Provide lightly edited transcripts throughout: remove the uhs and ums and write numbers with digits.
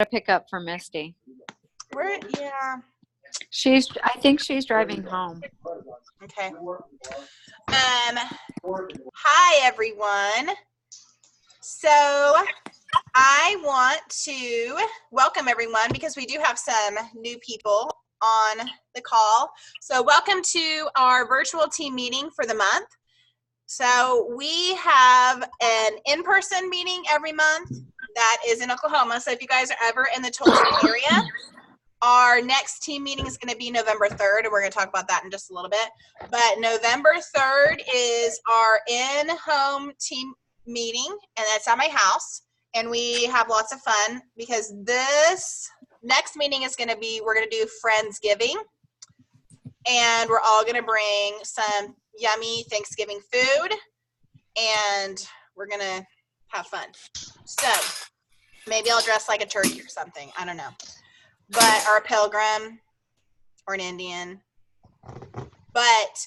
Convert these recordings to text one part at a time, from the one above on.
a pickup for Misty. Where? Yeah. I think she's driving home. Okay. Hi everyone. So I want to welcome everyone because we do have some new people on the call. So welcome to our virtual team meeting for the month. So we have an in-person meeting every month that is in Oklahoma. So if you guys are ever in the Tulsa area, our next team meeting is going to be November 3rd, and we're going to talk about that in just a little bit. But November 3rd is our in-home team meeting, and that's at my house. And we have lots of fun because this next meeting is going to be, we're going to do Friendsgiving. And we're all going to bring some yummy Thanksgiving food, and we're going to have fun. So maybe I'll dress like a turkey or something. I don't know. But, or a pilgrim or an Indian. But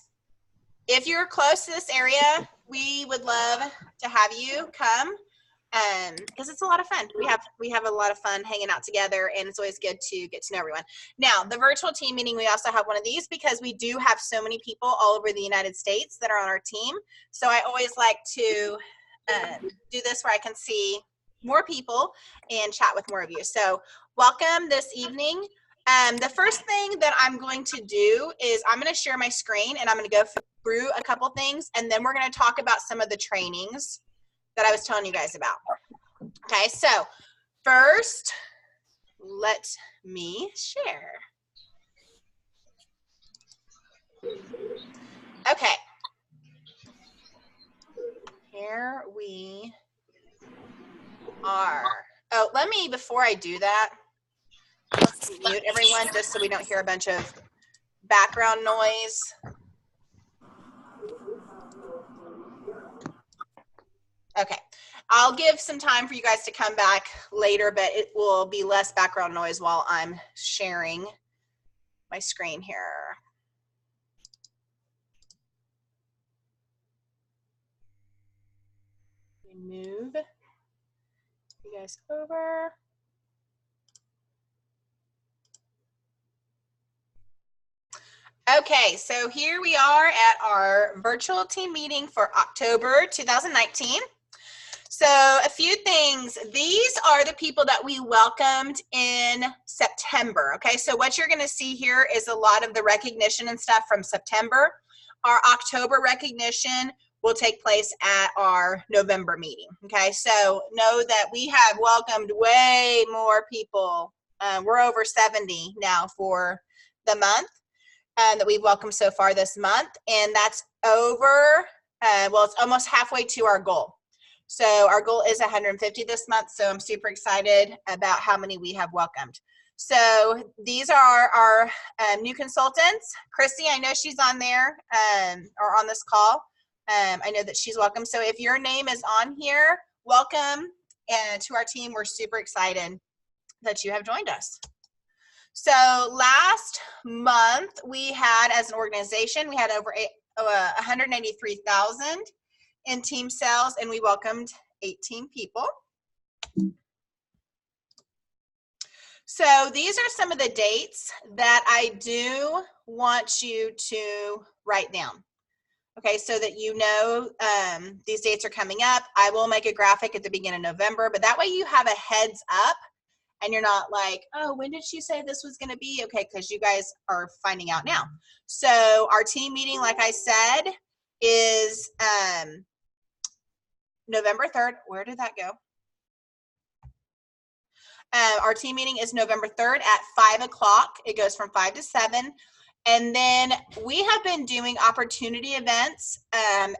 if you're close to this area, we would love to have you come because it's a lot of fun. We have a lot of fun hanging out together, and it's always good to get to know everyone. Now, the virtual team meeting, we also have one of these because we do have so many people all over the United States that are on our team. So I always like to do this where I can see more people and chat with more of you. So welcome this evening. The first thing that I'm going to do is I'm going to share my screen, and I'm going to go through a couple things, and then we're going to talk about some of the trainings that I was telling you guys about. Okay, so first, let me share. Okay. Here we are. Oh, let me, before I do that, let's mute everyone just so we don't hear a bunch of background noise. Okay, I'll give some time for you guys to come back later, but it will be less background noise while I'm sharing my screen here. Move you guys over. Okay, so here we are at our virtual team meeting for October 2019. So a few things. These are the people that we welcomed in September. Okay, so what you're going to see here is a lot of the recognition and stuff from September. Our October recognition will take place at our November meeting. Okay, so know that we have welcomed way more people. We're over 70 now for the month that we've welcomed so far this month, and that's over, well, it's almost halfway to our goal. So our goal is 150 this month, so I'm super excited about how many we have welcomed. So these are our new consultants. Chrissy, I know she's on there or on this call. I know that she's welcome. So if your name is on here, welcome to our team. We're super excited that you have joined us. So last month we had, as an organization, we had over 183,000 in team sales, and we welcomed 18 people. So these are some of the dates that I do want you to write down. Okay, so that you know these dates are coming up. I will make a graphic at the beginning of November, but that way you have a heads up and you're not like, oh, when did she say this was going to be? Okay, because you guys are finding out now. So our team meeting, like I said, is November 3rd. Where did that go? Our team meeting is November 3rd at 5 o'clock. It goes from 5 to 7. And then we have been doing opportunity events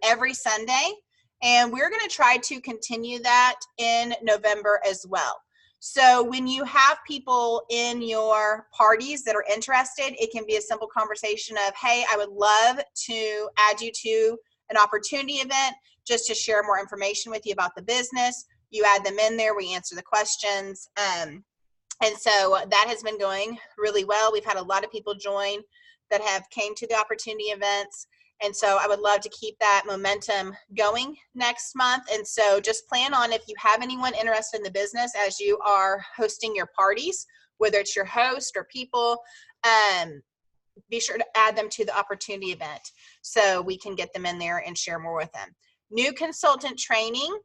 every Sunday, and we're going to try to continue that in November as well. So when you have people in your parties that are interested, it can be a simple conversation of, hey, I would love to add you to an opportunity event just to share more information with you about the business. You add them in there, we answer the questions. And so that has been going really well. We've had a lot of people join that have came to the opportunity events. And so I would love to keep that momentum going next month. And so just plan on, if you have anyone interested in the business as you are hosting your parties, whether it's your host or people, be sure to add them to the opportunity event so we can get them in there and share more with them. New consultant training.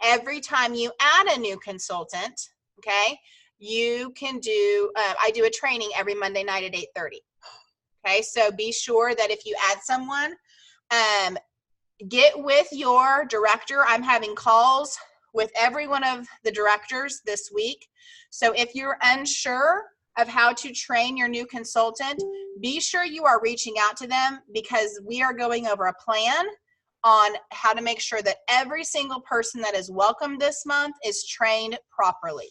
Every time you add a new consultant, okay, you can do, I do a training every Monday night at 8:30. Okay, so be sure that if you add someone, get with your director. I'm having calls with every one of the directors this week. So if you're unsure of how to train your new consultant, be sure you are reaching out to them, because we are going over a plan on how to make sure that every single person that is welcomed this month is trained properly.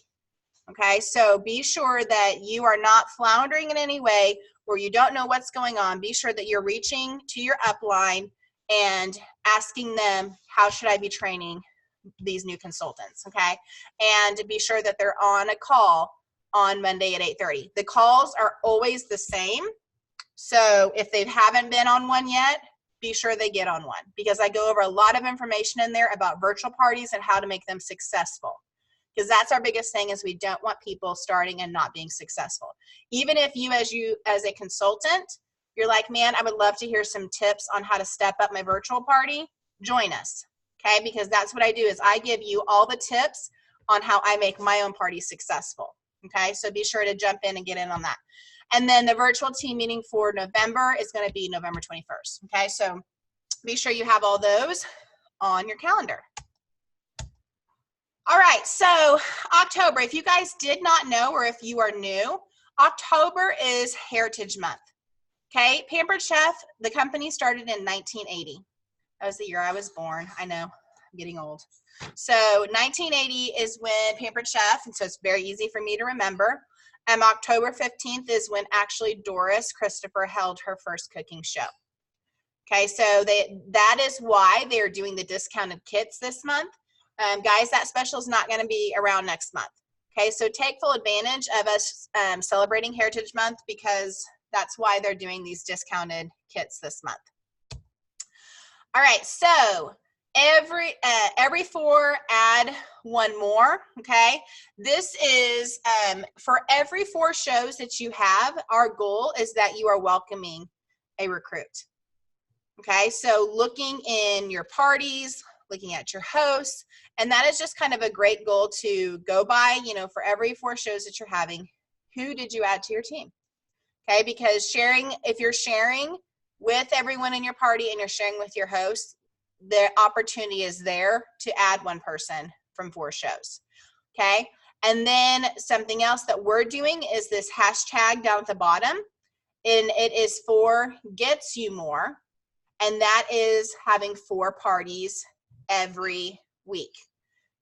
Okay, so be sure that you are not floundering in any way where you don't know what's going on. Be sure that you're reaching to your upline and asking them, how should I be training these new consultants, okay? And be sure that they're on a call on Monday at 8:30. The calls are always the same. So if they haven't been on one yet, be sure they get on one, because I go over a lot of information in there about virtual parties and how to make them successful. Because that's our biggest thing, is we don't want people starting and not being successful. Even if you as a consultant, you're like, man, I would love to hear some tips on how to step up my virtual party, join us, okay? Because that's what I do, is I give you all the tips on how I make my own party successful, okay? So be sure to jump in and get in on that. And then the virtual team meeting for November is going to be November 21st, okay? So be sure you have all those on your calendar. All right, so October, if you guys did not know, or if you are new, October is Heritage Month, okay? Pampered Chef, the company started in 1980. That was the year I was born. I know, I'm getting old. So 1980 is when Pampered Chef, and so it's very easy for me to remember. October 15th is when actually Doris Christopher held her first cooking show. Okay, so that is why they're doing the discounted kits this month. Guys, that special is not going to be around next month. Okay, so take full advantage of us celebrating Heritage Month, because that's why they're doing these discounted kits this month. All right, so every 4 add 1 more, okay? This is for every 4 shows that you have, our goal is that you are welcoming a recruit. Okay, so looking in your parties, looking at your hosts, and that is just kind of a great goal to go by, you know, for every 4 shows that you're having, who did you add to your team? Okay, because if you're sharing with everyone in your party and you're sharing with your host, the opportunity is there to add 1 person from 4 shows, okay? And then something else that we're doing is this hashtag down at the bottom, and it is for Gets You More, and that is having 4 parties every week,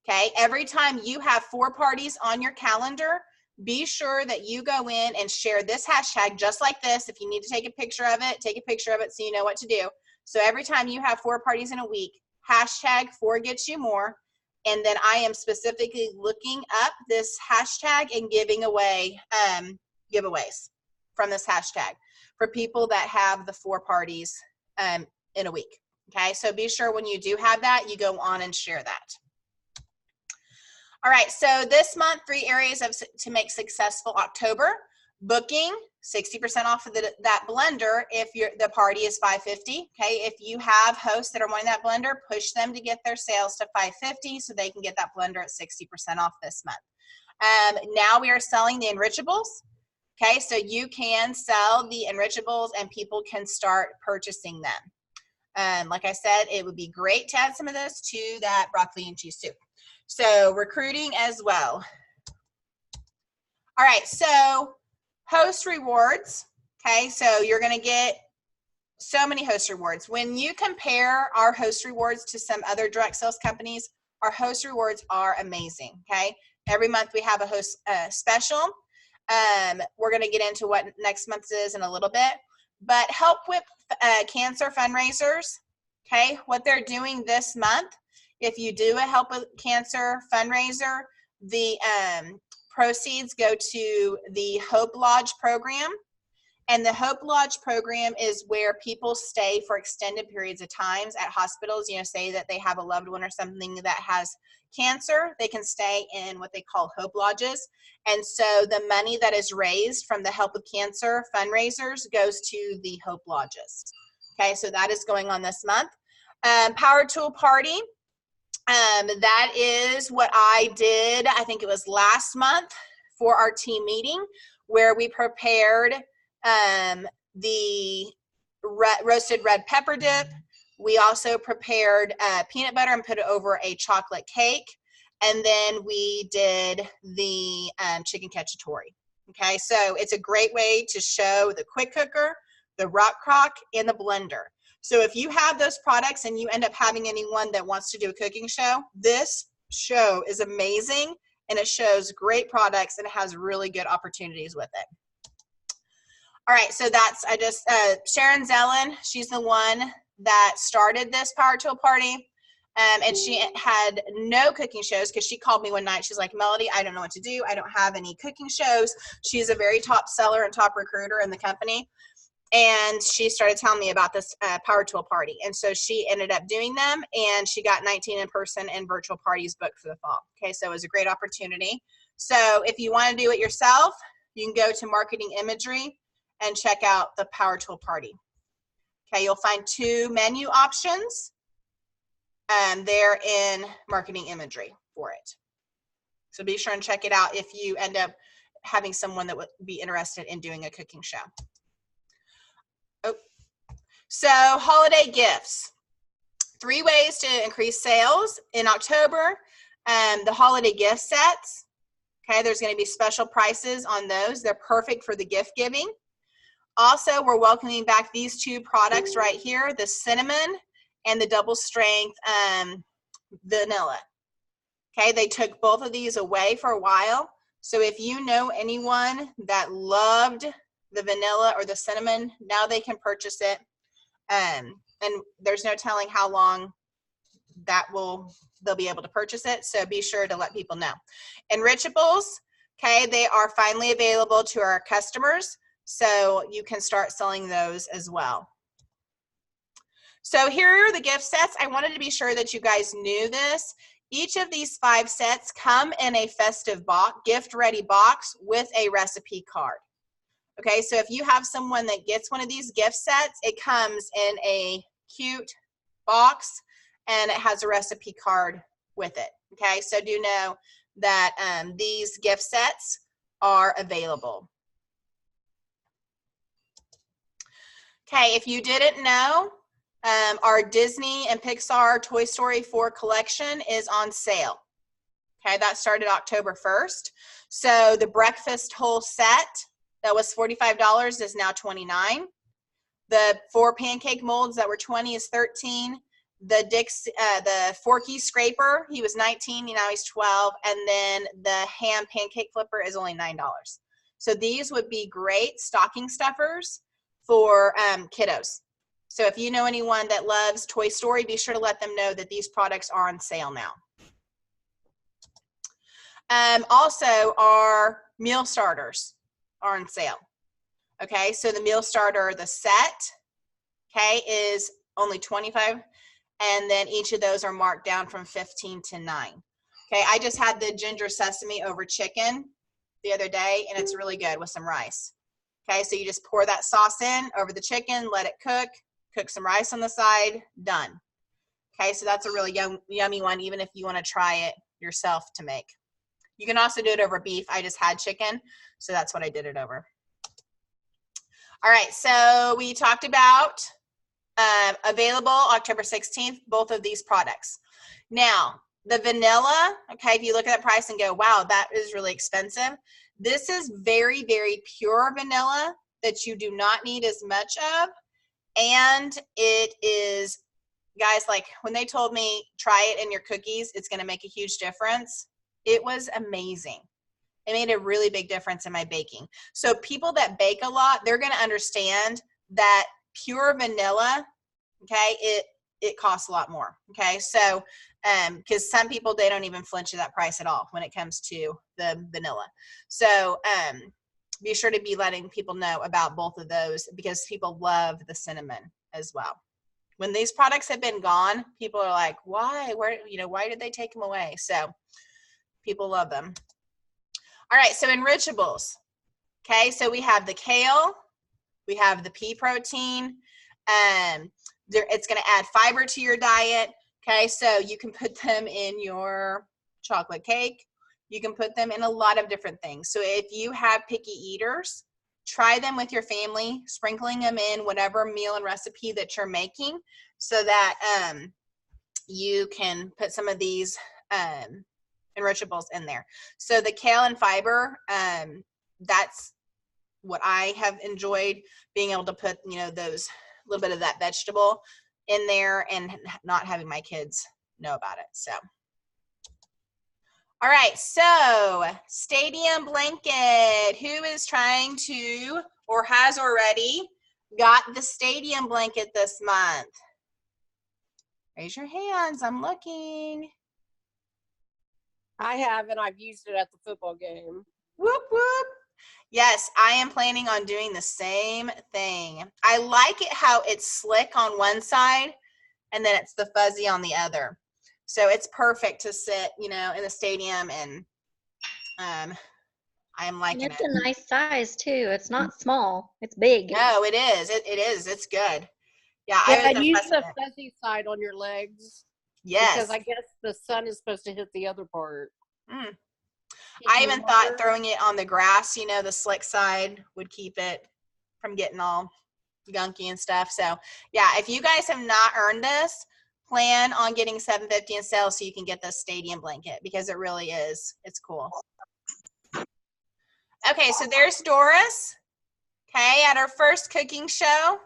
okay? Every time you have 4 parties on your calendar, be sure that you go in and share this hashtag just like this. If you need to take a picture of it, take a picture of it so you know what to do. So every time you have 4 parties in a week, hashtag 4 Gets You More, and then I am specifically looking up this hashtag and giving away giveaways from this hashtag for people that have the 4 parties in a week. Okay, so be sure when you do have that, you go on and share that. All right, so this month, 3 areas to make successful October. Booking, 60% off of that blender if the party is $550. Okay, if you have hosts that are wanting that blender, push them to get their sales to $550 so they can get that blender at 60% off this month. Now we are selling the enrichables. Okay, so you can sell the enrichables and people can start purchasing them. Like I said, it would be great to add some of this to that broccoli and cheese soup. So recruiting as well. All right, so host rewards. Okay, so you're going to get so many host rewards. When you compare our host rewards to some other direct sales companies, our host rewards are amazing. Okay, every month we have a host special. We're going to get into what next month's is in a little bit, but help with cancer fundraisers. Okay, what they're doing this month, if you do a Help with Cancer fundraiser, the proceeds go to the Hope Lodge program, And the Hope Lodge program is where people stay for extended periods of times at hospitals. You know, say that they have a loved one or something that has cancer, they can stay in what they call Hope Lodges. And so the money that is raised from the Help with Cancer fundraisers goes to the Hope Lodges. Okay, so that is going on this month. Power Tool Party. That is what I did, I think it was last month for our team meeting, where we prepared the roasted red pepper dip. We also prepared peanut butter and put it over a chocolate cake. And then we did the chicken cacciatore. Okay, so it's a great way to show the quick cooker, the rock crock, and the blender. So if you have those products and you end up having anyone that wants to do a cooking show, this show is amazing, and it shows great products, and it has really good opportunities with it. All right, so that's, Sharon Zellen, she's the one that started this Power Tool Party, and she had no cooking shows because she called me one night. She's like, Melody, I don't know what to do. I don't have any cooking shows. She's a very top seller and top recruiter in the company. And she started telling me about this Power Tool Party. And so she ended up doing them, and she got 19 in-person and virtual parties booked for the fall. Okay, so it was a great opportunity. So if you want to do it yourself, you can go to Marketing Imagery and check out the Power Tool Party. Okay, you'll find 2 menu options there in Marketing Imagery for it. So be sure and check it out if you end up having someone that would be interested in doing a cooking show. So holiday gifts, 3 ways to increase sales in October. The holiday gift sets, okay, there's going to be special prices on those. They're perfect for the gift giving. Also, we're welcoming back these 2 products right here, the cinnamon and the double strength vanilla. Okay, they took both of these away for a while. So if you know anyone that loved the vanilla or the cinnamon, now they can purchase it. And there's no telling how long they'll be able to purchase it. So be sure to let people know. Enrichables, okay, they are finally available to our customers. So you can start selling those as well. So here are the gift sets. I wanted to be sure that you guys knew this. Each of these 5 sets come in a festive box, gift-ready box with a recipe card. Okay, so if you have someone that gets one of these gift sets, it comes in a cute box and it has a recipe card with it. Okay, so do know that these gift sets are available. Okay, if you didn't know, our Disney and Pixar Toy Story 4 collection is on sale. Okay, that started October 1st. So the breakfast whole set that was $45 is now $29. The 4 pancake molds that were $20 is $13. The Forky scraper, he was $19, now he's $12. And then the ham pancake flipper is only $9. So these would be great stocking stuffers for kiddos. So if you know anyone that loves Toy Story, be sure to let them know that these products are on sale now. Also, our meal starters are on sale. Okay, so the meal starter, the set, okay, is only $25, and then each of those are marked down from $15 to $9. Okay, I just had the ginger sesame over chicken the other day, and it's really good with some rice. Okay, so you just pour that sauce in over the chicken, let it cook some rice on the side, done. Okay, so that's a really yummy one, even if you want to try it yourself to make. You can also do it over beef. I just had chicken, so that's what I did it over. All right, so we talked about available October 16th, both of these products. Now, the vanilla, okay, if you look at that price and go, wow, that is really expensive. This is very, very pure vanilla that you do not need as much of. And it is, guys, like when they told me try it in your cookies, it's going to make a huge difference. It was amazing. It made a really big difference in my baking. So people that bake a lot, they're going to understand that pure vanilla, okay, it costs a lot more. Okay, so because some people, they don't even flinch at that price at all when it comes to the vanilla. So be sure to be letting people know about both of those because people love the cinnamon as well. When these products have been gone, people are like, why? Where, why did they take them away? So people love them. All right, so enrichables. Okay, so we have the kale, we have the pea protein. It's going to add fiber to your diet. Okay, so you can put them in your chocolate cake. You can put them in a lot of different things. So if you have picky eaters, try them with your family, sprinkling them in whatever meal and recipe that you're making so that you can put some of these enrichables in there. So the kale and fiber, that's what I have enjoyed, being able to put, those little bit of that vegetable in there and not having my kids know about it. So, all right. So stadium blanket, who is trying to, or has already got the stadium blanket this month? Raise your hands. I'm looking. I have, and I've used it at the football game. Whoop, whoop. Yes, I am planning on doing the same thing. I like it how it's slick on one side and then it's the fuzzy on the other. So it's perfect to sit, in the stadium, and I'm liking it. It's a nice size too. It's not small. It's big. No, it is. It is. It's good. Yeah, Yeah, I was and use impressed the with it. fuzzy side on your legs. Yes. Because I guess the sun is supposed to hit the other part. I even thought throwing it on the grass, the slick side would keep it from getting all gunky and stuff. So yeah, if you guys have not earned this, plan on getting $7.50 in sales so you can get this stadium blanket because it really is. It's cool. Okay, so there's Doris. Okay, at our first cooking show.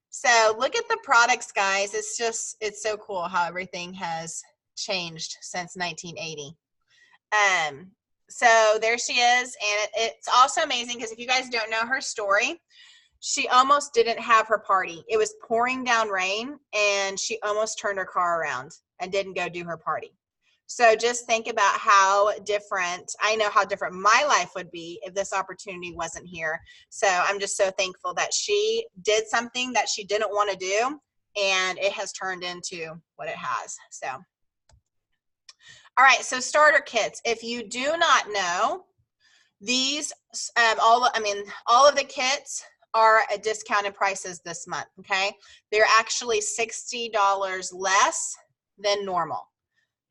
So look at the products, guys. It's so cool how everything has changed since 1980. So there she is, and it's also amazing because if you guys don't know her story, she almost didn't have her party. It was pouring down rain, and she almost turned her car around and didn't go do her party. So just think about how different, I know how different my life would be if this opportunity wasn't here. So I'm just so thankful that she did something that she didn't want to do, and it has turned into what it has. So, all right, so starter kits. If you do not know, these, all of the kits are at discounted prices this month, okay? They're actually $60 less than normal.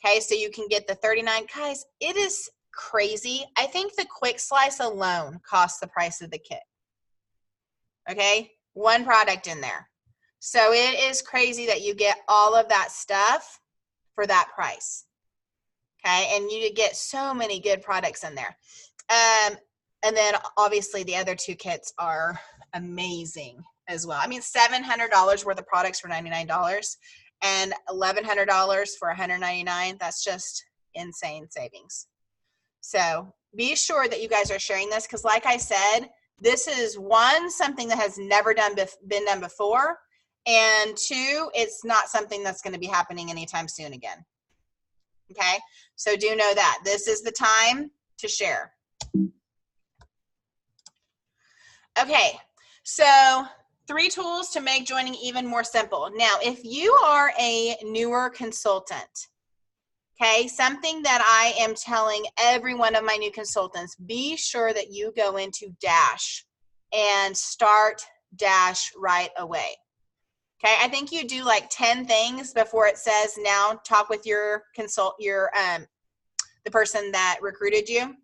Okay, so you can get the 39. Guys, it is crazy. I think the quick slice alone costs the price of the kit. Okay, one product in there. So it is crazy that you get all of that stuff for that price. Okay, and you get so many good products in there. And then obviously the other two kits are amazing as well. I mean, $700 worth of products for $99. And $1,100 for $199. That's just insane savings. So be sure that you guys are sharing this because, like I said, this is one, something that has never been done before, and two, it's not something that's going to be happening anytime soon again. Okay, so do know that this is the time to share. Okay, so 3 tools to make joining even more simple. Now, if you are a newer consultant, okay, something that I am telling every one of my new consultants, be sure that you go into Dash and start Dash right away. Okay, I think you do like 10 things before it says now talk with your the person that recruited you.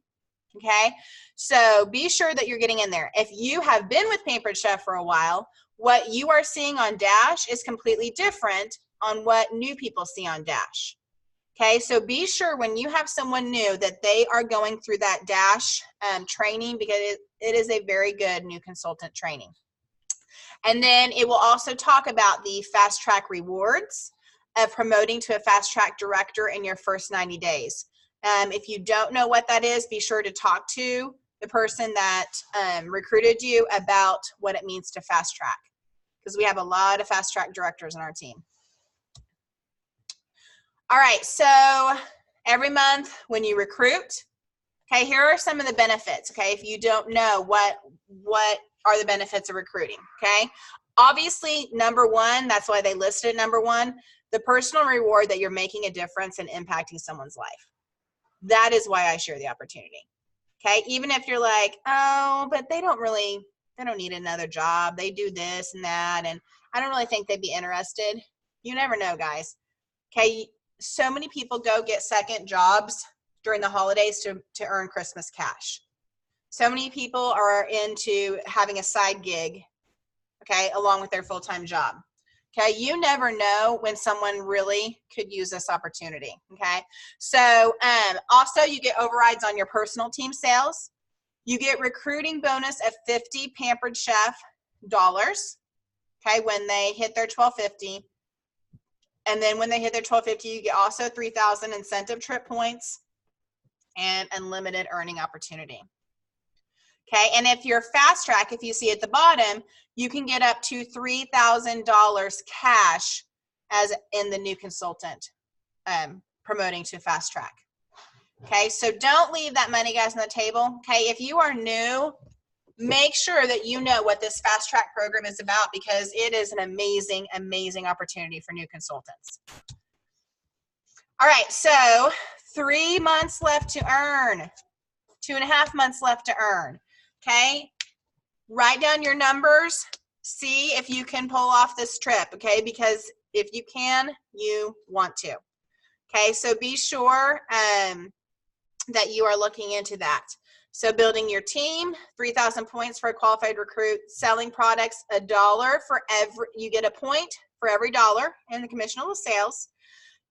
Okay, so be sure that you're getting in there. If you have been with Pampered Chef for a while, what you are seeing on Dash is completely different on what new people see on Dash. Okay, so be sure when you have someone new that they are going through that Dash training because it is a very good new consultant training. And then it will also talk about the fast track rewards of promoting to a fast track director in your first 90 days. If you don't know what that is, be sure to talk to the person that recruited you about what it means to fast track, because we have a lot of fast track directors on our team. All right, so every month when you recruit, Okay, here are some of the benefits, okay, if you don't know what are the benefits of recruiting, okay? Obviously, number one, that's why they listed number one, the personal reward that you're making a difference and impacting someone's life. That is why I share the opportunity, okay? Even if you're like, oh, but they don't need another job. They do this and that, and I don't really think they'd be interested. You never know, guys, okay? So many people go get second jobs during the holidays to earn Christmas cash. So many people are into having a side gig, okay, along with their full-time job. Okay, you never know when someone really could use this opportunity, okay? So also you get overrides on your personal team sales. You get recruiting bonus of 50 Pampered Chef dollars, okay, when they hit their 1250. And then when they hit their 1250, you get also 3,000 incentive trip points and unlimited earning opportunity. Okay, and if you're fast track, if you see at the bottom, you can get up to $3,000 cash as in the new consultant promoting to fast track. Okay, so don't leave that money, guys, on the table. Okay, if you are new, make sure that you know what this fast track program is about, because it is an amazing, amazing opportunity for new consultants. All right, so 3 months left to earn, 2.5 months left to earn. Okay, write down your numbers, see if you can pull off this trip, okay, because if you can, you want to. Okay, so be sure that you are looking into that. So building your team, 3,000 points for a qualified recruit, selling products, $1 for every, you get a point for every dollar in the commissionable sales.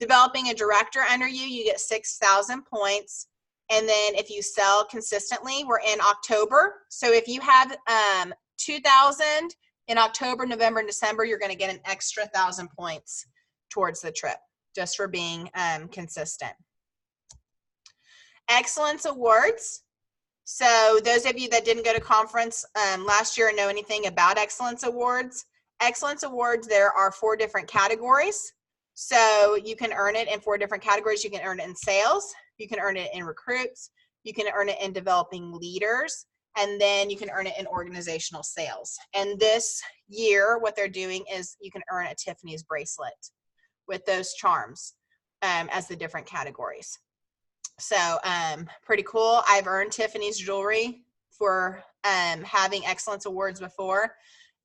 Developing a director under you, you get 6,000 points. And then if you sell consistently, we're in October. So if you have 2,000 in October, November, and December, you're going to get an extra 1,000 points towards the trip just for being consistent. Excellence Awards. So those of you that didn't go to conference last year and know anything about Excellence Awards, there are 4 different categories. So you can earn it in 4 different categories. You can earn it in sales, you can earn it in recruits, you can earn it in developing leaders, and then you can earn it in organizational sales. And this year, what they're doing is you can earn a Tiffany's bracelet with those charms as the different categories. So pretty cool. I've earned Tiffany's jewelry for having Excellence Awards before,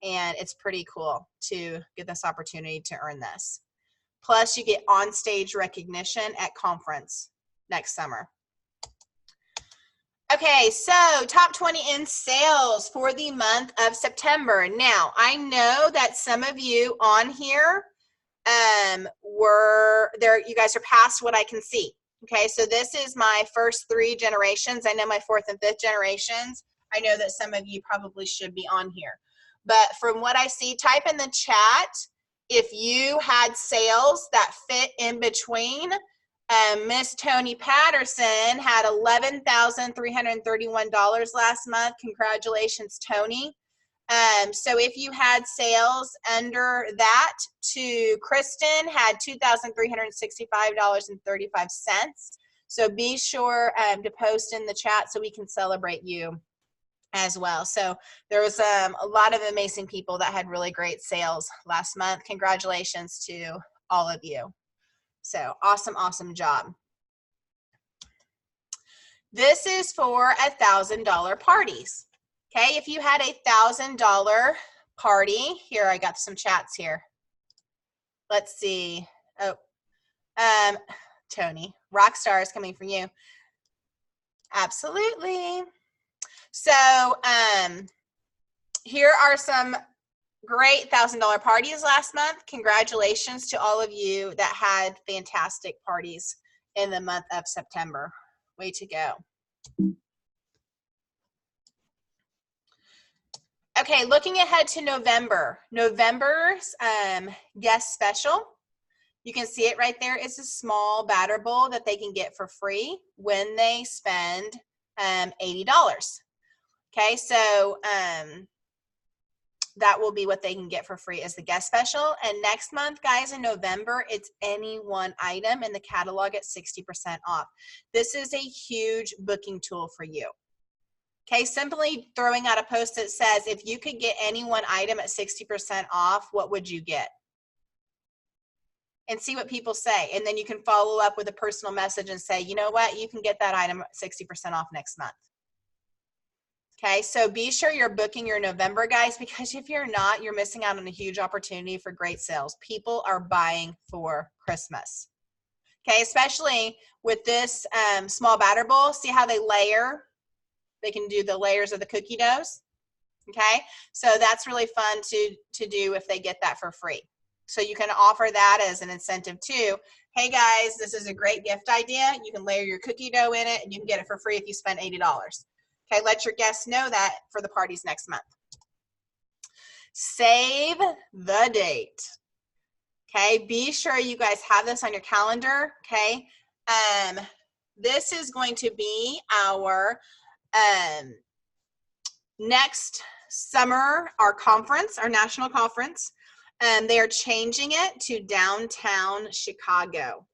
and it's pretty cool to get this opportunity to earn this. Plus, you get on-stage recognition at conference next summer. Okay, so top 20 in sales for the month of September. Now, I know that some of you on here were there. You guys are past what I can see. Okay, so this is my first 3 generations. I know my 4th and 5th generations. I know that some of you probably should be on here. But from what I see, type in the chat if you had sales that fit in between. Miss Tony Patterson had $11,331 last month. Congratulations, Tony. So if you had sales under that, to Kristen had $2,365.35. So be sure to post in the chat so we can celebrate you as well. So there was a lot of amazing people that had really great sales last month. Congratulations to all of you. So awesome, awesome job. This is for $1,000 parties. Okay, if you had $1,000 party, here I got some chats here. Let's see. Oh, Tony, rock star is coming from you. Absolutely. So here are some great $1,000 parties last month. Congratulations to all of you that had fantastic parties in the month of September. Way to go. Okay, looking ahead to November. November's guest special. You can see it right there. It's a small batter bowl that they can get for free when they spend $80. Okay, so that will be what they can get for free as the guest special. And next month, guys, in November, it's any one item in the catalog at 60% off. This is a huge booking tool for you. Okay, simply throwing out a post that says, if you could get any one item at 60% off, what would you get? And see what people say. And then you can follow up with a personal message and say, you know what, you can get that item at 60% off next month. Okay, so be sure you're booking your November, guys, because if you're not, you're missing out on a huge opportunity for great sales. People are buying for Christmas. Okay, especially with this small batter bowl. See how they layer? They can do the layers of the cookie doughs. Okay, so that's really fun to do if they get that for free. So you can offer that as an incentive too. Hey guys, this is a great gift idea. You can layer your cookie dough in it and you can get it for free if you spend $80. Okay, let your guests know that for the parties next month. Save the date. Okay, be sure you guys have this on your calendar. Okay, this is going to be our next summer, our conference, our national conference. They are changing it to downtown Chicago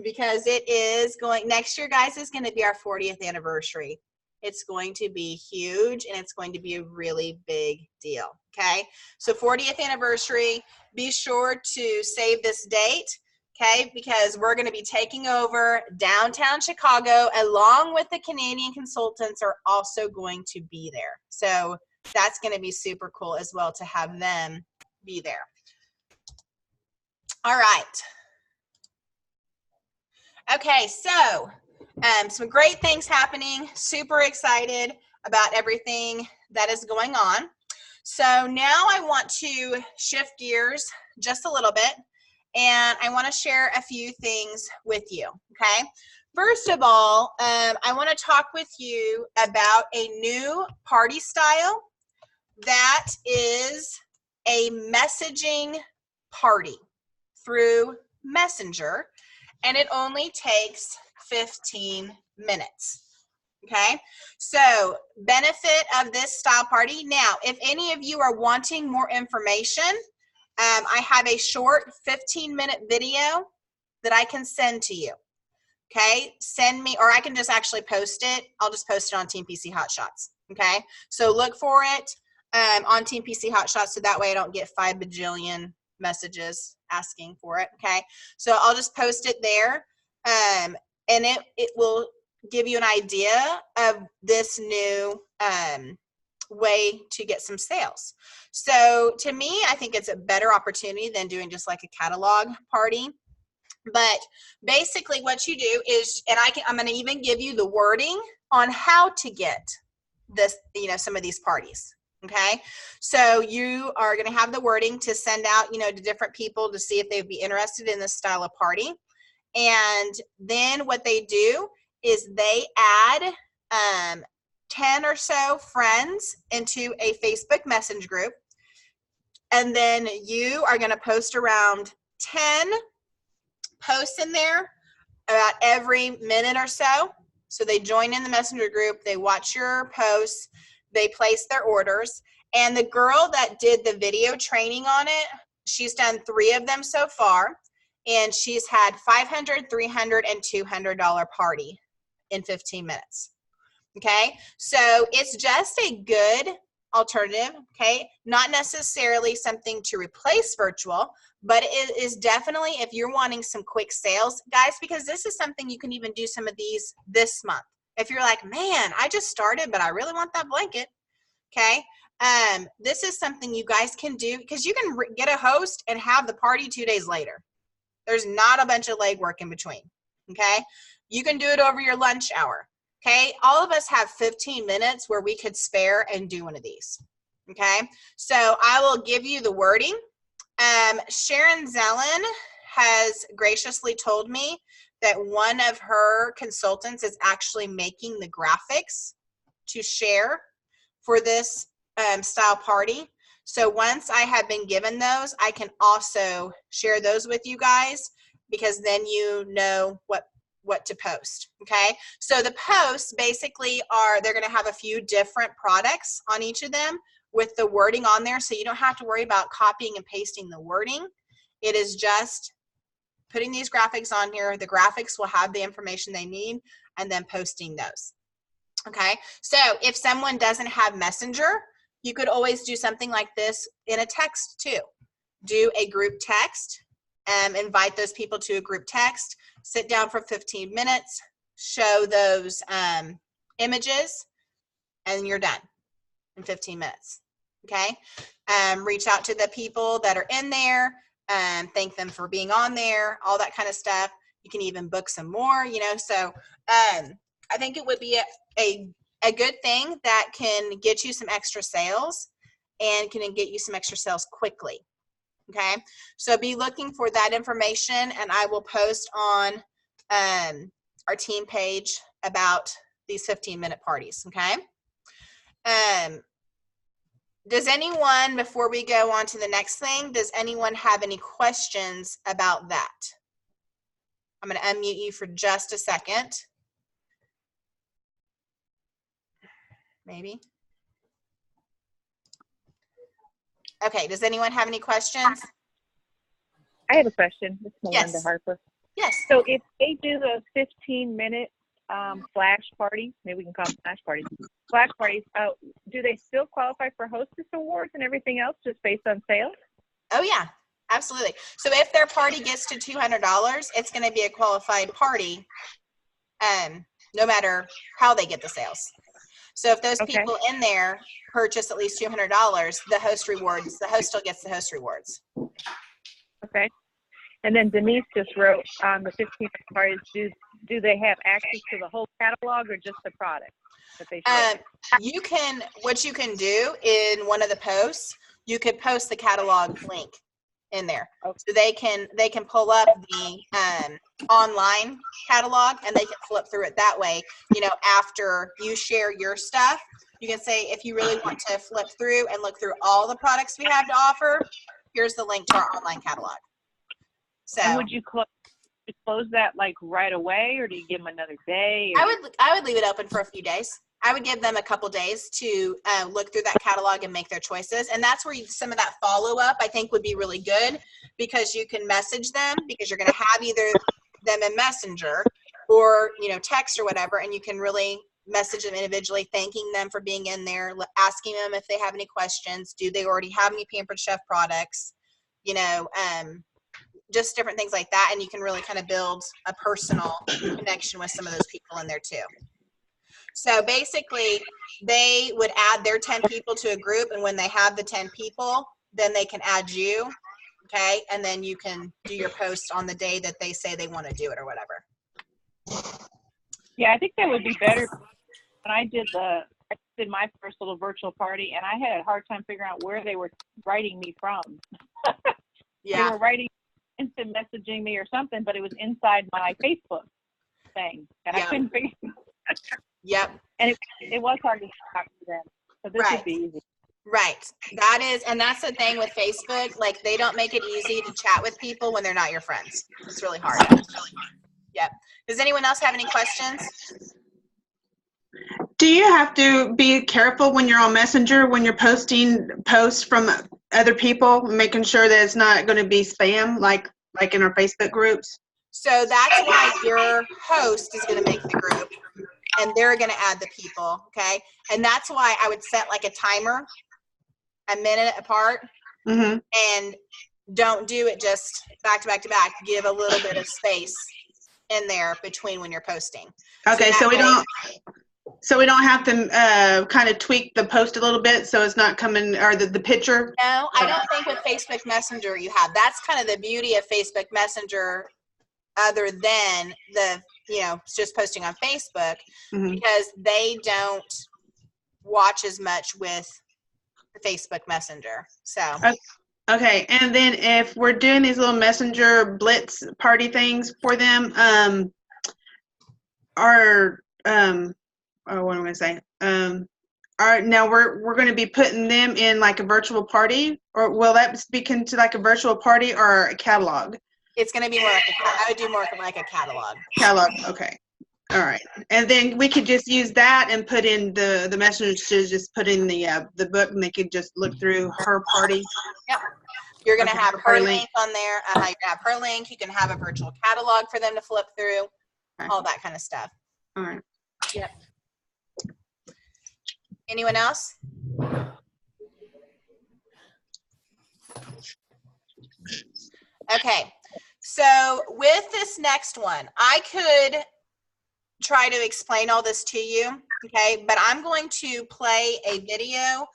because it is going, next year, guys, is going to be our 40th anniversary. It's going to be huge and it's going to be a really big deal. Okay, so 40th anniversary, be sure to save this date. Okay, because we're going to be taking over downtown Chicago, along with the Canadian consultants are also going to be there. So that's going to be super cool as well to have them be there. All right. Okay, so some great things happening. Super excited about everything that is going on. So now I want to shift gears just a little bit. And I want to share a few things with you, okay? First of all, I want to talk with you about a new party style that is a messaging party through Messenger, and it only takes 15 minutes, okay? So, benefit of this style party. Now, if any of you are wanting more information, I have a short 15-minute video that I can send to you. Okay, send me, or I can just actually post it. I'll just post it on Team PC Hotshots. Okay, so look for it on Team PC Hotshots so that way I don't get 5 bajillion messages asking for it. Okay, so I'll just post it there, and it will give you an idea of this new way to get some sales. So to me, I think it's a better opportunity than doing just like a catalog party. But basically what you do is, and I'm going to even give you the wording on how to get this, some of these parties. Okay. So you are going to have the wording to send out, to different people to see if they'd be interested in this style of party. And then what they do is they add 10 or so friends into a Facebook Messenger group. And then you are going to post around 10 posts in there about every minute or so. So they join in the Messenger group, they watch your posts, they place their orders. And the girl that did the video training on it, she's done 3 of them so far. And she's had $500, $300, and $200 party in 15 minutes. Okay, so it's just a good alternative, okay? Not necessarily something to replace virtual, but it is definitely if you're wanting some quick sales, guys, because this is something you can even do some of these this month. If you're like, man, I just started, but I really want that blanket, okay? This is something you guys can do because you can get a host and have the party 2 days later. There's not a bunch of legwork in between, okay? You can do it over your lunch hour. Okay, all of us have 15 minutes where we could spare and do one of these. Okay, so I will give you the wording. Sharon Zellen has graciously told me that one of her consultants is actually making the graphics to share for this style party. So once I have been given those, I can also share those with you guys because then you know what to post. Okay, so the posts basically are, they're going to have a few different products on each of them. with the wording on there, so you don't have to worry about copying and pasting the wording. It is just putting these graphics on here. The graphics will have the information they need, and then posting those. Okay, so if someone doesn't have Messenger, you could always do something like this in a text too. Do a group text, invite those people to a group text, sit down for 15 minutes, show those images, and you're done in 15 minutes. Okay, reach out to the people that are in there, thank them for being on there, all that kind of stuff. You can even book some more, you know. So I think it would be a good thing that can get you some extra sales and can get you some extra sales quickly. Okay, so be looking for that information, and I will post on our team page about these 15-minute parties. Okay. Does anyone, before we go on to the next thing, does anyone have any questions about that? I'm going to unmute you for just a second. Maybe. Okay, does anyone have any questions? I have a question. It's Melinda Yes. Harper. Yes. So if they do the 15-minute flash party, maybe we can call them flash parties, do they still qualify for hostess awards and everything else just based on sales? Oh, yeah, absolutely. So if their party gets to $200, it's going to be a qualified party, no matter how they get the sales. So if those Okay. people in there purchase at least $200, the host still gets the host rewards. Okay. And then Denise just wrote on the 15-minute parties, do they have access to the whole catalog or just the product that they share? What you can do in one of the posts, you could post the catalog link in there. Okay. So they can pull up the online catalog, and they can flip through it that way. You know, after you share your stuff, you can say, if you really want to flip through and look through all the products we have to offer, here's the link to our online catalog. So And would you close that like right away, or do you give them another day? Or? I would leave it open for a few days. I would give them a couple days to look through that catalog and make their choices. And that's where some of that follow-up, I think, would be really good, because you can message them, because you're going to have either them in Messenger or, you know, text or whatever, and you can really message them individually, thanking them for being in there, asking them if they have any questions. Do they already have any Pampered Chef products? You know, just different things like that. And you can really kind of build a personal connection with some of those people in there too. So basically, they would add their 10 people to a group, and when they have the 10 people, then they can add you, okay? And then you can do your post on the day that they say they want to do it or whatever. Yeah, I think that would be better. When I did my first little virtual party, and I had a hard time figuring out where they were writing me from. They Yeah, were writing, instant messaging me or something, but it was inside my Facebook thing, and Yeah. I couldn't figure. yep, And it was hard to talk to them. So this Right. would be easy. right. And that's the thing with Facebook. Like, they don't make it easy to chat with people when they're not your friends. It's really hard. Yep. Does anyone else have any questions? Do you have to be careful when you're on Messenger, when you're posting posts from other people, making sure that it's not going to be spam like in our Facebook groups? So that's why your host is going to make the group, and they're going to add the people, okay? And that's why I would set like a timer, a minute apart, Mm-hmm. and don't do it just back to back to back. Give a little bit of space in there between when you're posting. Okay, so we that don't have to kind of tweak the post a little bit so it's not coming, or the picture. No, I don't think with Facebook Messenger you have. That's kind of the beauty of Facebook Messenger, other than the, you know, just posting on Facebook, Mhm. because they don't watch as much with the Facebook Messenger. So Okay, and then if we're doing these little Messenger blitz party things for them, what am I going to say? Now we're going to be putting them in like a virtual party, or will that be into like a virtual party or a catalog? it's going to be more like I would do more like a catalog. Catalog, okay. All right. And then we could just use that and put in the messengers to just put in the book, and they could just look through her party. You're going to Okay, have her her link. link on there. You're going to have her link. You can have a virtual catalog for them to flip through, Okay. all that kind of stuff. All right. Anyone else? Okay, so with this next one, I could try to explain all this to you, okay? But I'm going to play a video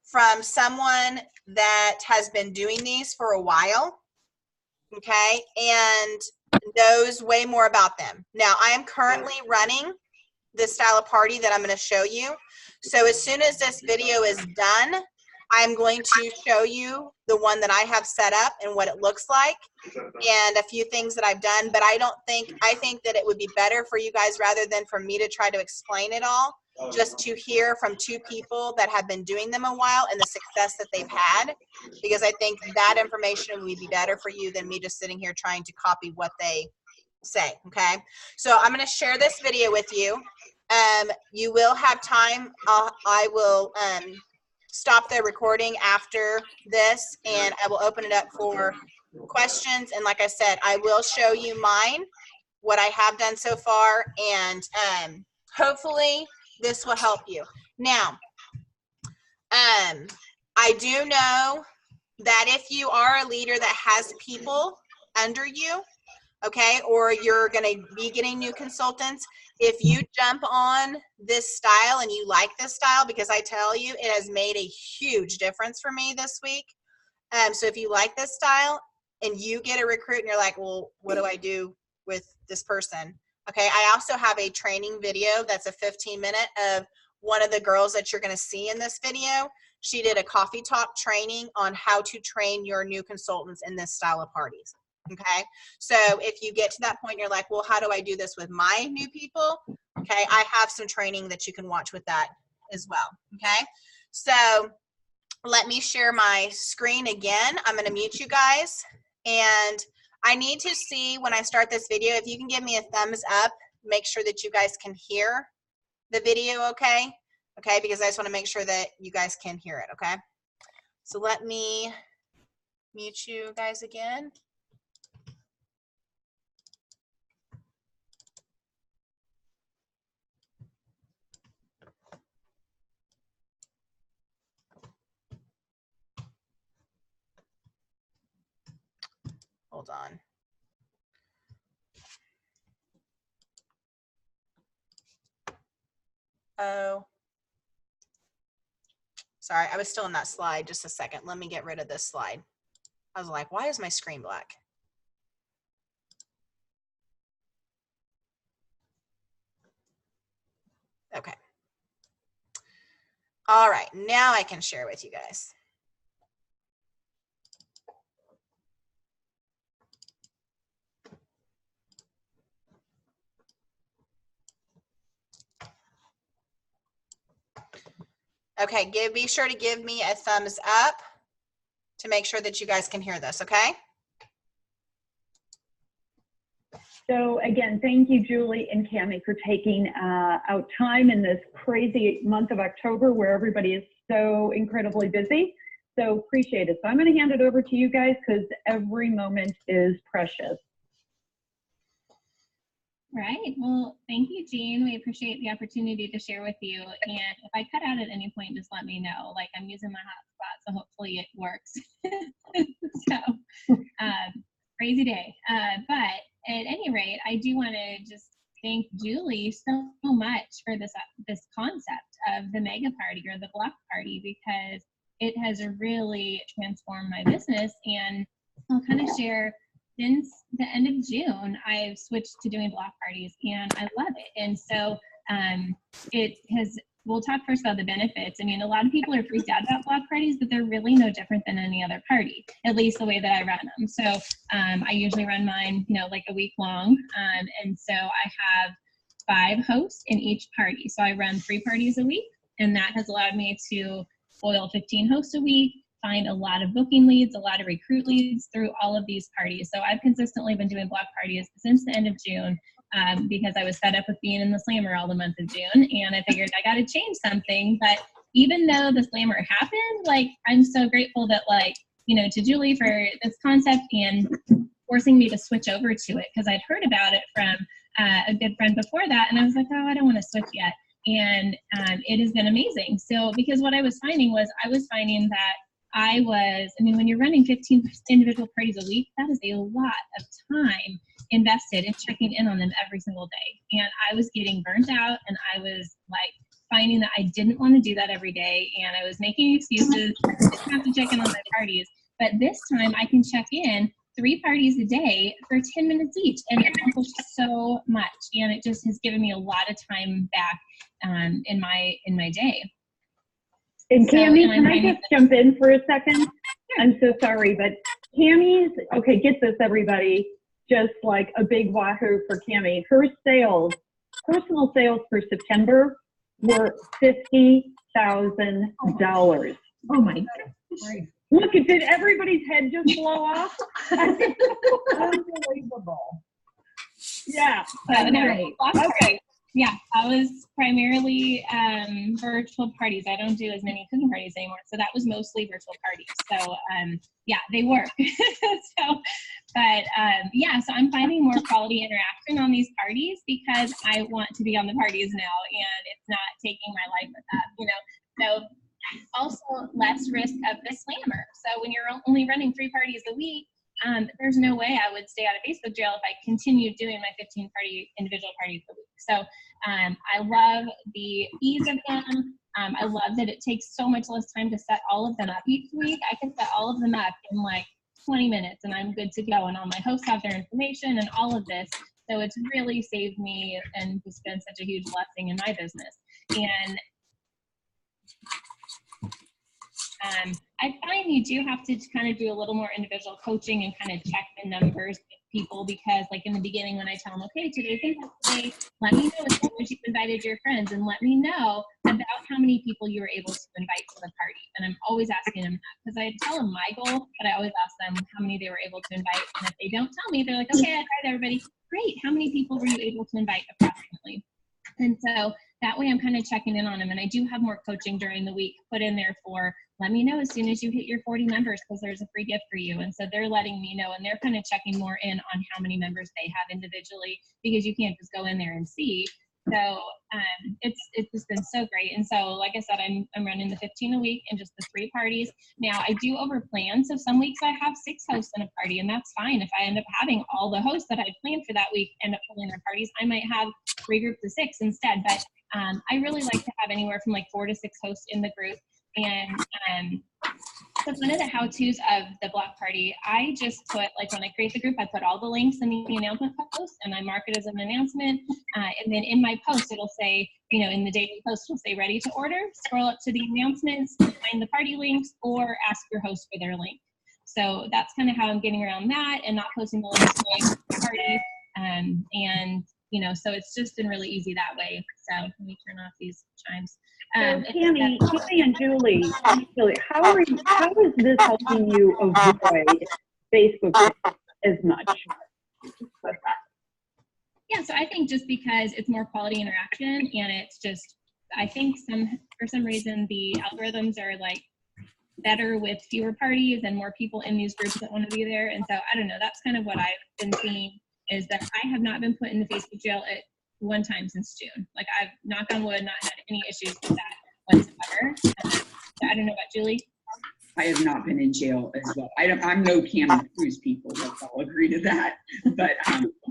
from someone that has been doing these for a while, okay? And knows way more about them. Now, I am currently running this style of party that I'm going to show you. So as soon as this video is done, I'm going to show you the one that I have set up and what it looks like and a few things that I've done. But I think that it would be better for you guys, rather than for me to try to explain it all, just to hear from two people that have been doing them a while and the success that they've had, because I think that information would be better for you than me just sitting here trying to copy what they say. Okay, so I'm going to share this video with you. You will have time. I will stop the recording after this, and I will open it up for questions. And like I said, I will show you mine, what I have done so far, and hopefully this will help you. Now, I do know that if you are a leader that has people under you, okay, or you're going to be getting new consultants, if you jump on this style and you like this style, because I tell you, it has made a huge difference for me this week. So if you like this style and you get a recruit and you're like, well, what do I do with this person? Okay, I also have a training video that's a 15-minute of one of the girls that you're going to see in this video. She did a coffee talk training on how to train your new consultants in this style of parties. Okay, so if you get to that point, you're like, well, how do I do this with my new people? Okay, I have some training that you can watch with that as well. Okay, so let me share my screen again. I'm going to mute you guys, and I need to see when I start this video, if you can give me a thumbs up, make sure that you guys can hear the video, okay? Okay, because I just want to make sure that you guys can hear it, okay? So let me mute you guys again. Hold on. Oh, sorry, I was still in that slide. Just a second. Let me get rid of this slide. I was like, why is my screen black? Okay. All right, now I can share with you guys. Okay, be sure to give me a thumbs up to make sure that you guys can hear this, okay? So again, thank you, Julie and Cammie, for taking out time in this crazy month of October where everybody is so incredibly busy. So appreciate it. So I'm going to hand it over to you guys because every moment is precious. Right. Well, thank you, Jean. We appreciate the opportunity to share with you. And if I cut out at any point, just let me know. Like, I'm using my hotspot, so hopefully it works. So, crazy day. But at any rate, I do want to just thank Julie so much for this concept of the mega party or the block party, because it has really transformed my business. And I'll kind of share, since the end of June, I've switched to doing block parties and I love it. And so we'll talk first about the benefits. I mean, a lot of people are freaked out about block parties, but they're really no different than any other party, at least the way that I run them. So I usually run mine, like a week long. And so I have 5 hosts in each party. So I run 3 parties a week, and that has allowed me to foil 15 hosts a week, find a lot of booking leads, a lot of recruit leads through all of these parties. So I've consistently been doing block parties since the end of June, because I was fed up with being in the slammer all the month of June, and I figured I got to change something. But even though the slammer happened, like, I'm so grateful that, like, you know, to Julie for this concept and forcing me to switch over to it, because I'd heard about it from a good friend before that, and I was like, oh, I don't want to switch yet. And it has been amazing. So, because what I was finding that when you're running 15 individual parties a week, that is a lot of time invested in checking in on them every single day. And I was getting burnt out, and I was like finding that I didn't want to do that every day, and I was making excuses. I didn't have to check in on my parties. But this time I can check in 3 parties a day for 10 minutes each, and it accomplished so much. And it just has given me a lot of time back in my day. And So, Cammie, and I'm can I finding just jump in for a second? I'm so sorry, but Cammie's, okay, get this, everybody, just like a big wahoo for Cammie. Her sales, personal sales for September were $50,000. Oh my God. Look, did everybody's head just blow off? Unbelievable. Yeah. So, no, Right. okay. Yeah, I was primarily virtual parties. I don't do as many cooking parties anymore, so that was mostly virtual parties. So yeah, they work. So I'm finding more quality interaction on these parties because I want to be on the parties now, and it's not taking my life with that, you know. So also less risk of the slammer. So when you're only running 3 parties a week, there's no way I would stay out of Facebook jail if I continued doing my 15 individual parties a week. So I love the ease of them. I love that it takes so much less time to set all of them up each week. I can set all of them up in like 20 minutes and I'm good to go. And all my hosts have their information and all of this. So it's really saved me and just been such a huge blessing in my business. And I find you do have to kind of do a little more individual coaching and kind of check the numbers with people, because like in the beginning when I tell them, okay, today's Day, let me know as soon as you've invited your friends and let me know about how many people you were able to invite to the party. And I'm always asking them that, because I tell them my goal, but I always ask them how many they were able to invite. And if they don't tell me, they're like, okay, I tried everybody. Great. How many people were you able to invite approximately? And so that way I'm kind of checking in on them. And I do have more coaching during the week put in there for, let me know as soon as you hit your 40 members, because there's a free gift for you. And so they're letting me know, and they're kind of checking more in on how many members they have individually, because you can't just go in there and see. So it's just been so great. And so, like I said, I'm running the 15 a week and just the 3 parties. Now I do overplan. So some weeks I have 6 hosts in a party, and that's fine. If I end up having all the hosts that I planned for that week end up holding their parties, I might have 3 groups of 6 instead. But I really like to have anywhere from like 4 to 6 hosts in the group. And so one of the how-tos of the block party, I just put, like when I create the group, I put all the links in the announcement post and I mark it as an announcement. And then in my post, it'll say, you know, in the daily post, it'll say ready to order, scroll up to the announcements, find the party links, or ask your host for their link. So that's kind of how I'm getting around that and not posting the links to the party. And, you know, so it's just been really easy that way. So let me turn off these chimes. So Cammie and Julie, how is this helping you avoid Facebook as much? Yeah, so I think just because it's more quality interaction, and it's just, I think for some reason the algorithms are like better with fewer parties and more people in these groups that want to be there. And so I don't know, that's kind of what I've been seeing, is that I have not been put into Facebook jail at one time since June. Like, I've, knock on wood, not had any issues with that whatsoever. I don't know about Julie. I have not been in jail as well. I'm no Cammie Cruz people. Let's all agree to that. But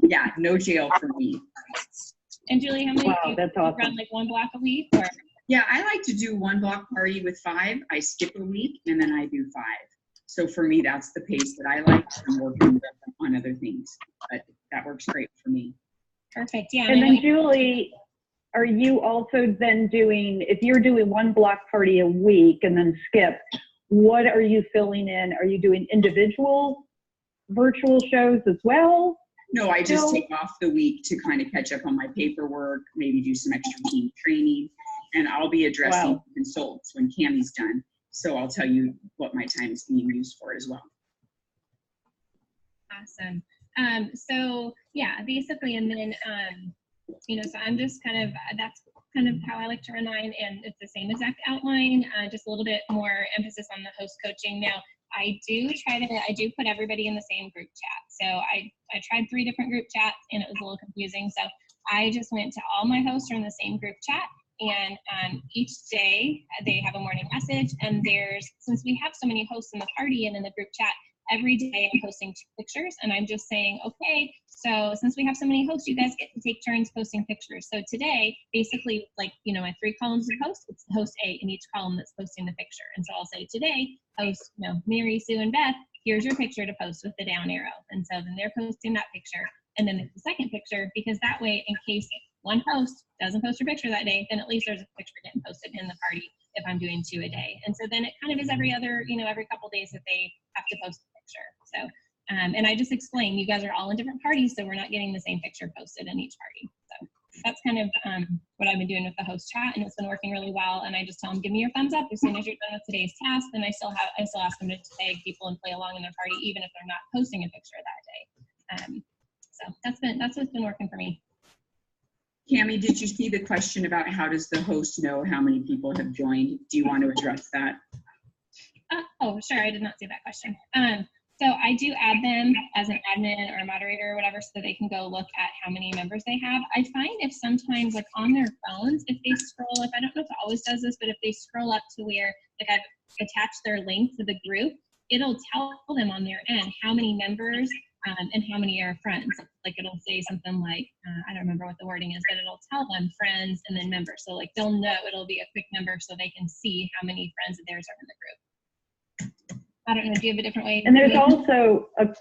yeah, no jail for me. And Julie, how many? Wow, that's awesome. Run like 1 block a week, or? Yeah, I like to do 1 block party with 5. I skip a week and then I do 5. So for me, that's the pace that I like. I'm working on other things, but that works great for me. Perfect. Yeah. And then Julie, are you also then doing, if you're doing 1 block party a week and then skip, what are you filling in? Are you doing individual virtual shows as well? No, I just take off the week to kind of catch up on my paperwork, maybe do some extra team training, and I'll be addressing consultants when Cammie's done. So I'll tell you what my time is being used for as well. Awesome. So yeah, basically, and then, you know, so I'm just kind of, that's kind of how I like to run mine, and it's the same exact outline, just a little bit more emphasis on the host coaching. Now, I do put everybody in the same group chat. So I tried 3 different group chats and it was a little confusing. So I just went to all my hosts are in the same group chat, and each day they have a morning message, and since we have so many hosts in the party and in the group chat, every day I'm posting 2 pictures, and I'm just saying, okay, so since we have so many hosts, you guys get to take turns posting pictures. So today, basically, like, you know, my 3 columns of hosts, it's host A in each column that's posting the picture. And so I'll say today, host, you know, Mary, Sue, and Beth, here's your picture to post with the down arrow. And so then they're posting that picture, and then the second picture, because that way, in case one host doesn't post a picture that day, then at least there's a picture getting posted in the party if I'm doing 2 a day. And so then it kind of is every other, you know, every couple days that they have to post a picture. So, and I just explained, you guys are all in different parties, so we're not getting the same picture posted in each party. So that's kind of what I've been doing with the host chat, and it's been working really well. And I just tell them, give me your thumbs up as soon as you're done with today's task. And I still ask them to tag people and play along in their party, even if they're not posting a picture that day. So that's what's been working for me. Cami, did you see the question about how does the host know how many people have joined? Do you want to address that? Oh, sure. I did not see that question. So I do add them as an admin or a moderator or whatever, so they can go look at how many members they have. I find if sometimes, like on their phones, if they scroll up, I don't know if it always does this, but if they scroll up to where, like, I've attached their link to the group, it'll tell them on their end how many members and how many are friends. Like, it'll say something like, I don't remember what the wording is, but it'll tell them friends and then members. So like they'll know, it'll be a quick number so they can see how many friends of theirs are in the group. I don't know, do you have a different way? And there's also a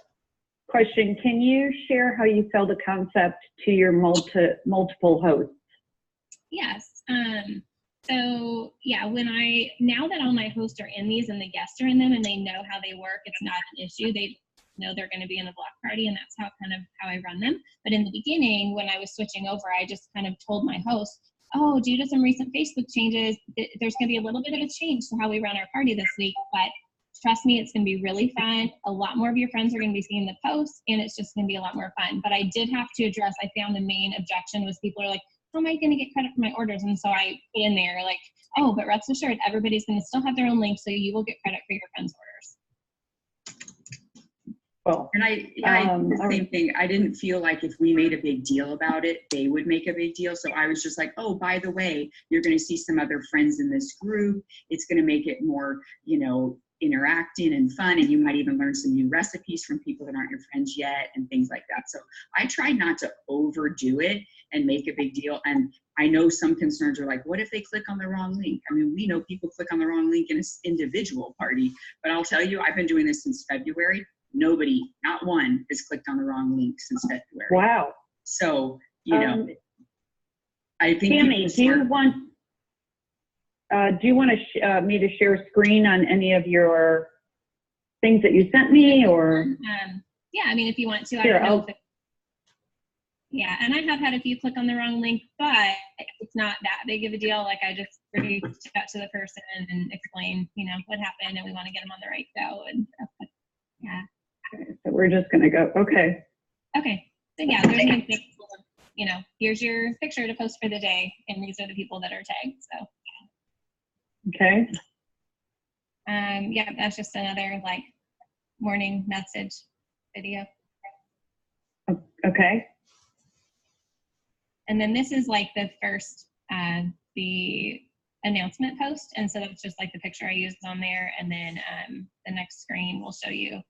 question. Can you share how you sell the concept to your multiple hosts? Yes. So yeah, now that all my hosts are in these and the guests are in them and they know how they work, it's not an issue. They know they're going to be in a block party, and that's how I run them. But in the beginning, when I was switching over, I just kind of told my host, oh, due to some recent Facebook changes, there's going to be a little bit of a change to how we run our party this week, but trust me, it's going to be really fun. A lot more of your friends are going to be seeing the posts, and it's just going to be a lot more fun. But I did have to address, I found the main objection was people are like, how am I going to get credit for my orders? And so I put in there like, oh, but rest assured, everybody's going to still have their own link, so you will get credit for your friends' orders. Well, and I did the same thing. I didn't feel like if we made a big deal about it, they would make a big deal. So I was just like, oh, by the way, you're going to see some other friends in this group. It's going to make it more, you know, interacting and fun, and you might even learn some new recipes from people that aren't your friends yet and things like that. So I tried not to overdo it and make a big deal. And I know some concerns are like, what if they click on the wrong link? I mean, we know people click on the wrong link in an individual party, but I'll tell you, I've been doing this since February. Nobody, not one, has clicked on the wrong link since February. Wow. So, you know, I think— Cami, do you want me to share a screen on any of your things that you sent me, or? Yeah, I mean, if you want to. Sure, I don't know yeah, and I have had a few click on the wrong link, but it's not that big of a deal. Like, I just reached out to the person and explained, you know, what happened, and we want to get them on the right go. And yeah. Okay, so we're just going to go, okay. Okay, so yeah, there's an example of, you know, here's your picture to post for the day, and these are the people that are tagged, so. Okay. Yeah, that's just another like morning message video. Okay. And then this is like the first, the announcement post. And so that's just like the picture I used on there. And then the next screen will show you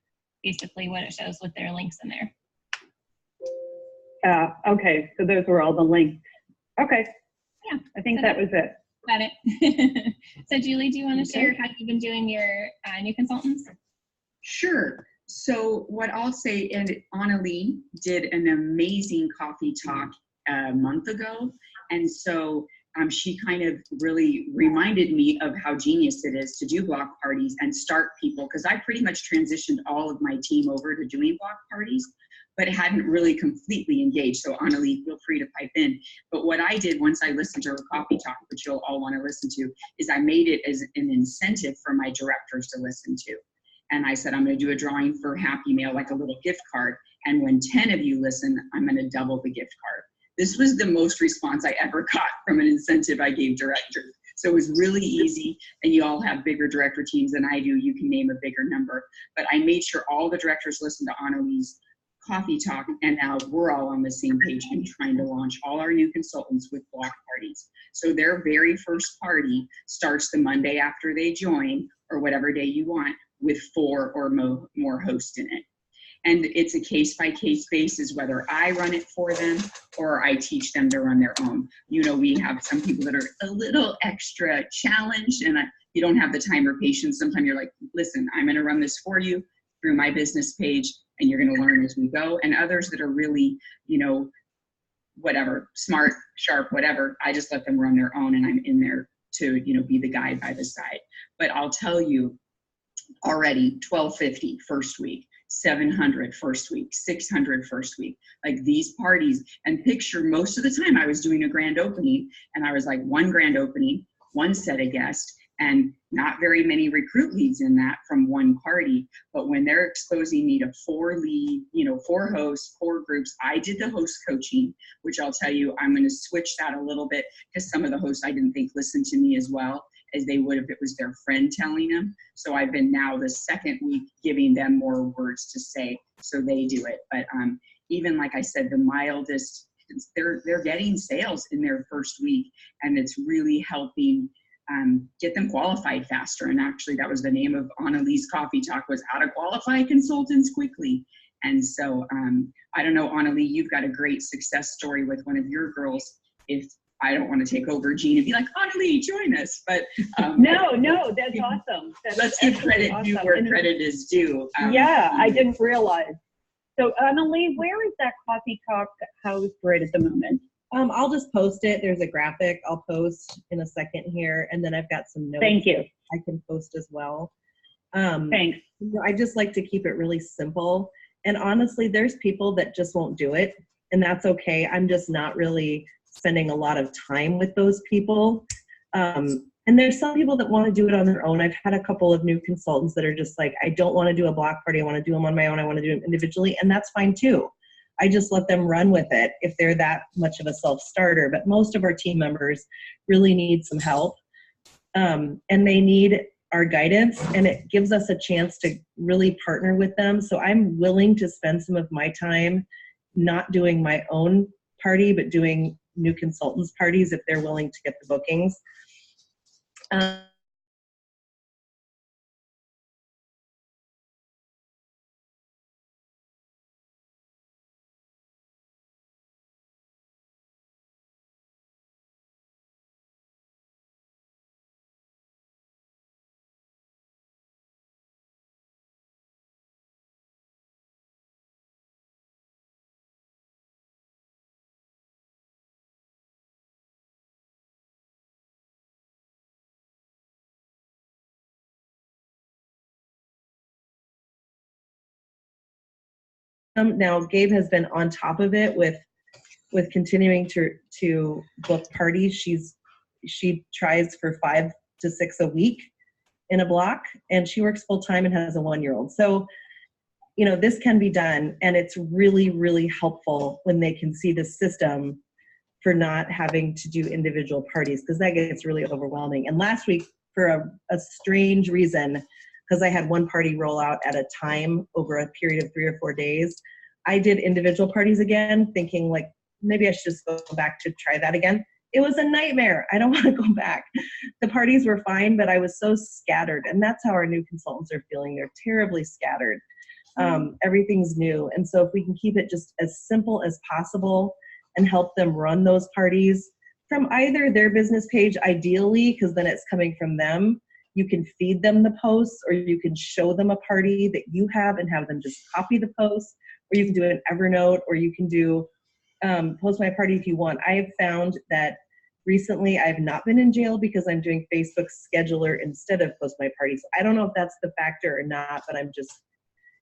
basically what it shows with their links in there. Okay, so those were all the links. Okay. Yeah. I think that was it. Got it. So Julie, do you want to share how you've been doing your new consultants? Sure. So what I'll say, and Annalie did an amazing coffee talk a month ago. And so she kind of really reminded me of how genius it is to do block parties and start people, because I pretty much transitioned all of my team over to doing block parties, but hadn't really completely engaged. So Annalie, feel free to pipe in. But what I did once I listened to her coffee talk, which you'll all want to listen to, is I made it as an incentive for my directors to listen to. And I said, I'm going to do a drawing for Happy Mail, like a little gift card. And when 10 of you listen, I'm going to double the gift card. This was the most response I ever got from an incentive I gave directors. So it was really easy, and you all have bigger director teams than I do. You can name a bigger number. But I made sure all the directors listened to Annalise Coffee Talk, and now we're all on the same page and trying to launch all our new consultants with block parties. So their very first party starts the Monday after they join, or whatever day you want, with 4 or more hosts in it. And it's a case-by-case basis, whether I run it for them or I teach them to run their own. You know, we have some people that are a little extra challenged, and you don't have the time or patience. Sometimes you're like, listen, I'm going to run this for you through my business page, and you're going to learn as we go. And others that are really, you know, whatever, smart, sharp, whatever, I just let them run their own, and I'm in there to, you know, be the guide by the side. But I'll tell you already, $1,250 first week. 700 first week, 600 first week, like these parties. And picture, most of the time I was doing a grand opening, and I was like, 1 grand opening, 1 set of guests, and not very many recruit leads in that from 1 party. But when they're exposing me to 4 lead, you know, 4 hosts, 4 groups, I did the host coaching, which I'll tell you, I'm going to switch that a little bit, because some of the hosts I didn't think listened to me as well as they would if it was their friend telling them. So I've been now the second week giving them more words to say, so they do it. But even like I said, the mildest, they're getting sales in their first week, and it's really helping get them qualified faster. And actually that was the name of Annalise Coffee Talk, was how to qualify consultants quickly. And so I don't know, Annalise, you've got a great success story with one of your girls. If I don't want to take over Jean and be like, Annalise, join us. But No, that's awesome. Let's give credit due where credit is due. Yeah, I didn't realize. So Annalise, where is that Coffee Talk housed right at the moment? I'll just post it. There's a graphic I'll post in a second here, and then I've got some notes. Thank you. I can post as well. Thanks. I just like to keep it really simple. And honestly, there's people that just won't do it, and that's okay. I'm just not really spending a lot of time with those people. And there's some people that want to do it on their own. I've had a couple of new consultants that are just like, I don't want to do a block party. I want to do them on my own. I want to do them individually. And that's fine too. I just let them run with it if they're that much of a self-starter. But most of our team members really need some help. And they need our guidance, and it gives us a chance to really partner with them. So I'm willing to spend some of my time not doing my own party, but doing new consultants parties if they're willing to get the bookings. Now Gabe has been on top of it with continuing to book parties. She tries for 5 to 6 a week in a block, and she works full time and has a 1-year-old. So, you know, this can be done, and it's really, really helpful when they can see the system for not having to do individual parties, because that gets really overwhelming. And last week, for a strange reason, because I had one party roll out at a time over a period of 3 or 4 days, I did individual parties again, thinking like, maybe I should just go back to try that again. It was a nightmare. I don't want to go back. The parties were fine, but I was so scattered. And that's how our new consultants are feeling. They're terribly scattered. Everything's new. And so if we can keep it just as simple as possible and help them run those parties from either their business page, ideally, because then it's coming from them. You can feed them the posts, or you can show them a party that you have and have them just copy the post, or you can do an Evernote, or you can do Post My Party if you want. I have found that recently I've not been in jail because I'm doing Facebook Scheduler instead of Post My Party. So I don't know if that's the factor or not, but I'm just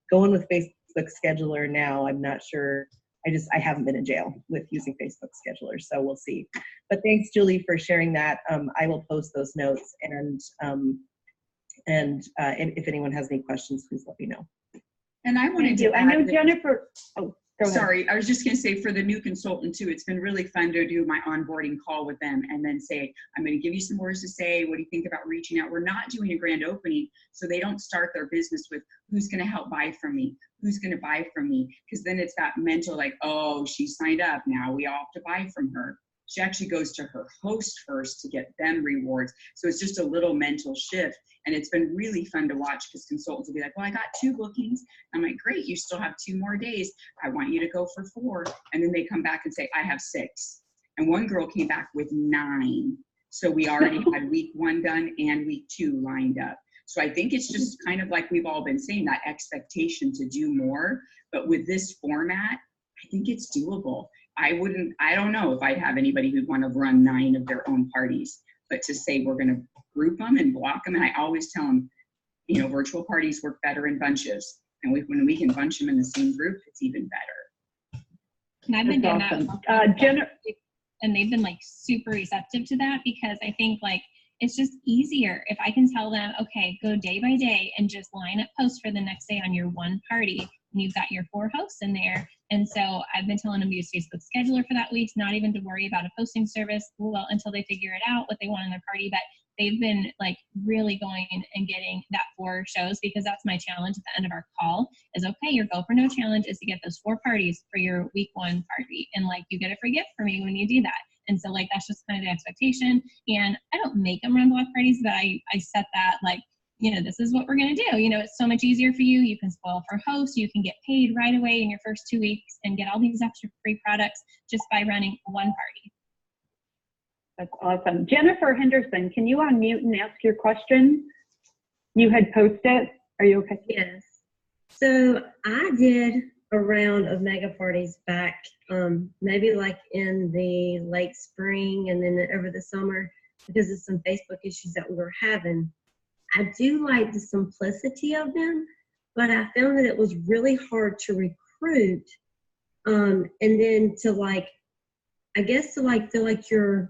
going with Facebook Scheduler now. I'm not sure. I haven't been in jail with using Facebook Scheduler, so we'll see. But thanks, Julie, for sharing that. I will post those notes, and if anyone has any questions, please let me know. And I wanted Thank to you. I add know that- Jennifer, oh, go ahead. Sorry, I was just going to say for the new consultant too, it's been really fun to do my onboarding call with them and then say, I'm going to give you some words to say. What do you think about reaching out? We're not doing a grand opening, so they don't start their business with who's going to help buy from me, who's going to buy from me, because then it's that mental like, oh, she signed up, now we all have to buy from her. She actually goes to her host first to get them rewards. So it's just a little mental shift. And it's been really fun to watch because consultants will be like, well, I got 2 bookings. I'm like, great, you still have 2 more days. I want you to go for 4. And then they come back and say, I have 6. And one girl came back with 9. So we already had week 1 done and week 2 lined up. So I think it's just kind of like we've all been saying, that expectation to do more. But with this format, I think it's doable. I don't know if I'd have anybody who'd want to run 9 of their own parties, but to say we're going to group them and block them. And I always tell them, you know, virtual parties work better in bunches. And when we can bunch them in the same group, it's even better. And I've been doing That's that. awesome. Jennifer, And they've been like super receptive to that because I think like it's just easier if I can tell them, okay, go day by day and just line up posts for the next day on your one party. And you've got your 4 hosts in there. And so I've been telling them to use Facebook Scheduler for that week, not even to worry about a posting service until they figure it out what they want in their party. But they've been like really going and getting that 4 shows, because that's my challenge at the end of our call is, okay, your Go For No challenge is to get those 4 parties for your week 1 party. And like, you get a free gift from me when you do that. And so like, that's just kind of the expectation. And I don't make them run block parties, but I set that like, you know, this is what we're going to do. You know, it's so much easier for you. You can spoil for hosts. You can get paid right away in your first 2 weeks and get all these extra free products just by running one party. That's awesome. Jennifer Henderson, can you unmute and ask your question? You had posted. Are you okay? Yes. So I did a round of mega parties back, maybe like in the late spring and then over the summer, because of some Facebook issues that we were having. I do like the simplicity of them, but I found that it was really hard to recruit. And then to like, I guess to like feel like you're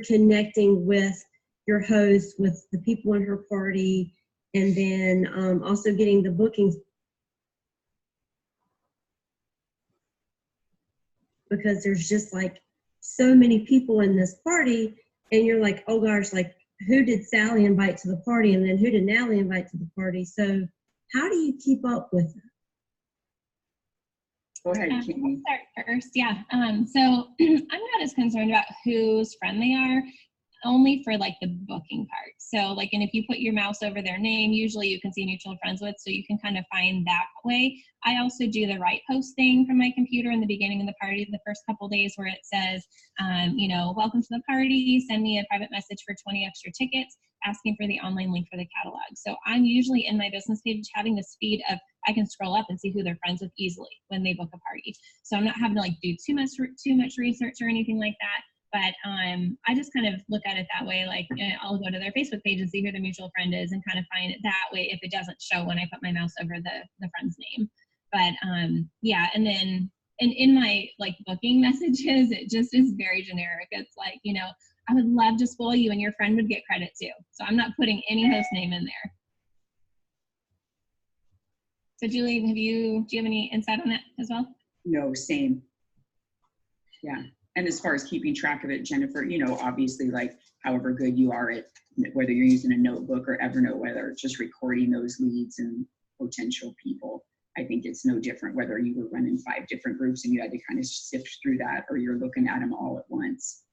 connecting with your host, with the people in her party, and then also getting the bookings. Because there's just like so many people in this party, and you're like, oh gosh, like who did Sally invite to the party, and then who did Natalie invite to the party? So how do you keep up with it? Go ahead, I'll Kimmy. start first. Yeah. So I'm not as concerned about whose friend they are, only for like the booking part. So like, and if you put your mouse over their name, usually you can see mutual friends with, so you can kind of find that way. I also do the right post thing from my computer in the beginning of the party, the first couple days, where it says, you know, welcome to the party, send me a private message for 20 extra tickets, asking for the online link for the catalog. So I'm usually in my business page having the speed of, I can scroll up and see who they're friends with easily when they book a party. So I'm not having to like do too much research or anything like that. But I just kind of look at it that way. Like I'll go to their Facebook page and see who the mutual friend is and kind of find it that way if it doesn't show when I put my mouse over the friend's name. But yeah, and then in my like booking messages, it just is very generic. It's like, you know, I would love to spoil you and your friend would get credit too. So I'm not putting any host name in there. So Julie, do you have any insight on that as well? No, same. Yeah. And as far as keeping track of it, Jennifer, you know, obviously, like, however good you are at, whether you're using a notebook or Evernote, whether it's just recording those leads and potential people, I think it's no different whether you were running 5 different groups and you had to kind of sift through that, or you're looking at them all at once.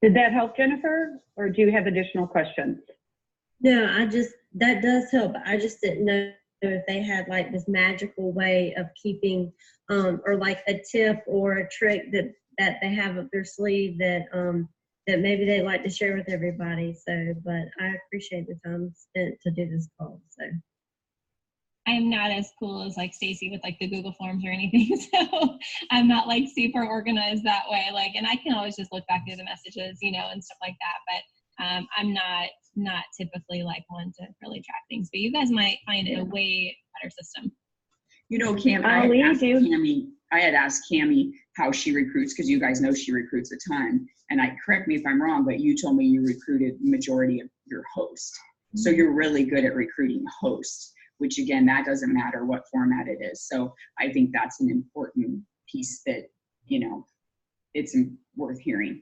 Did that help, Jennifer? Or do you have additional questions? No, that does help. I just didn't know if they had like this magical way of keeping, or like a tip or a trick that they have up their sleeve that that maybe they'd like to share with everybody. So, but I appreciate the time spent to do this call. So I am not as cool as like Stacy with like the Google Forms or anything. So I'm not like super organized that way. Like, and I can always just look back through the messages, you know, and stuff like that. But I'm not typically like one to really track things. But you guys might find it a way better system. You know, Cam, I had asked Cammie how she recruits, because you guys know she recruits a ton. And correct me if I'm wrong, but you told me you recruited majority of your hosts. So you're really good at recruiting hosts, which again, that doesn't matter what format it is. So I think that's an important piece that, you know, it's worth hearing.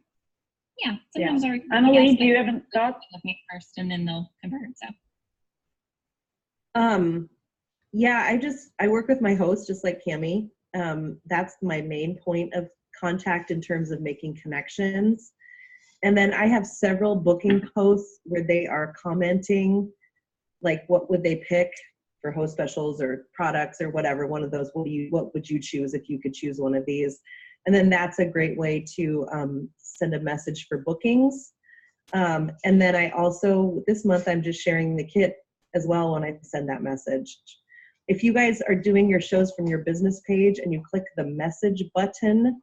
Yeah, sometimes our Annalie, do you have thoughts? with me first, and then they'll convert. So Yeah, I work with my host just like Cami. That's my main point of contact in terms of making connections. And then I have several booking posts where they are commenting, like what would they pick for host specials or products or whatever, one of those, what would you choose if you could choose one of these? And then that's a great way to send a message for bookings. And then I also, this month, I'm just sharing the kit as well when I send that message. If you guys are doing your shows from your business page and you click the message button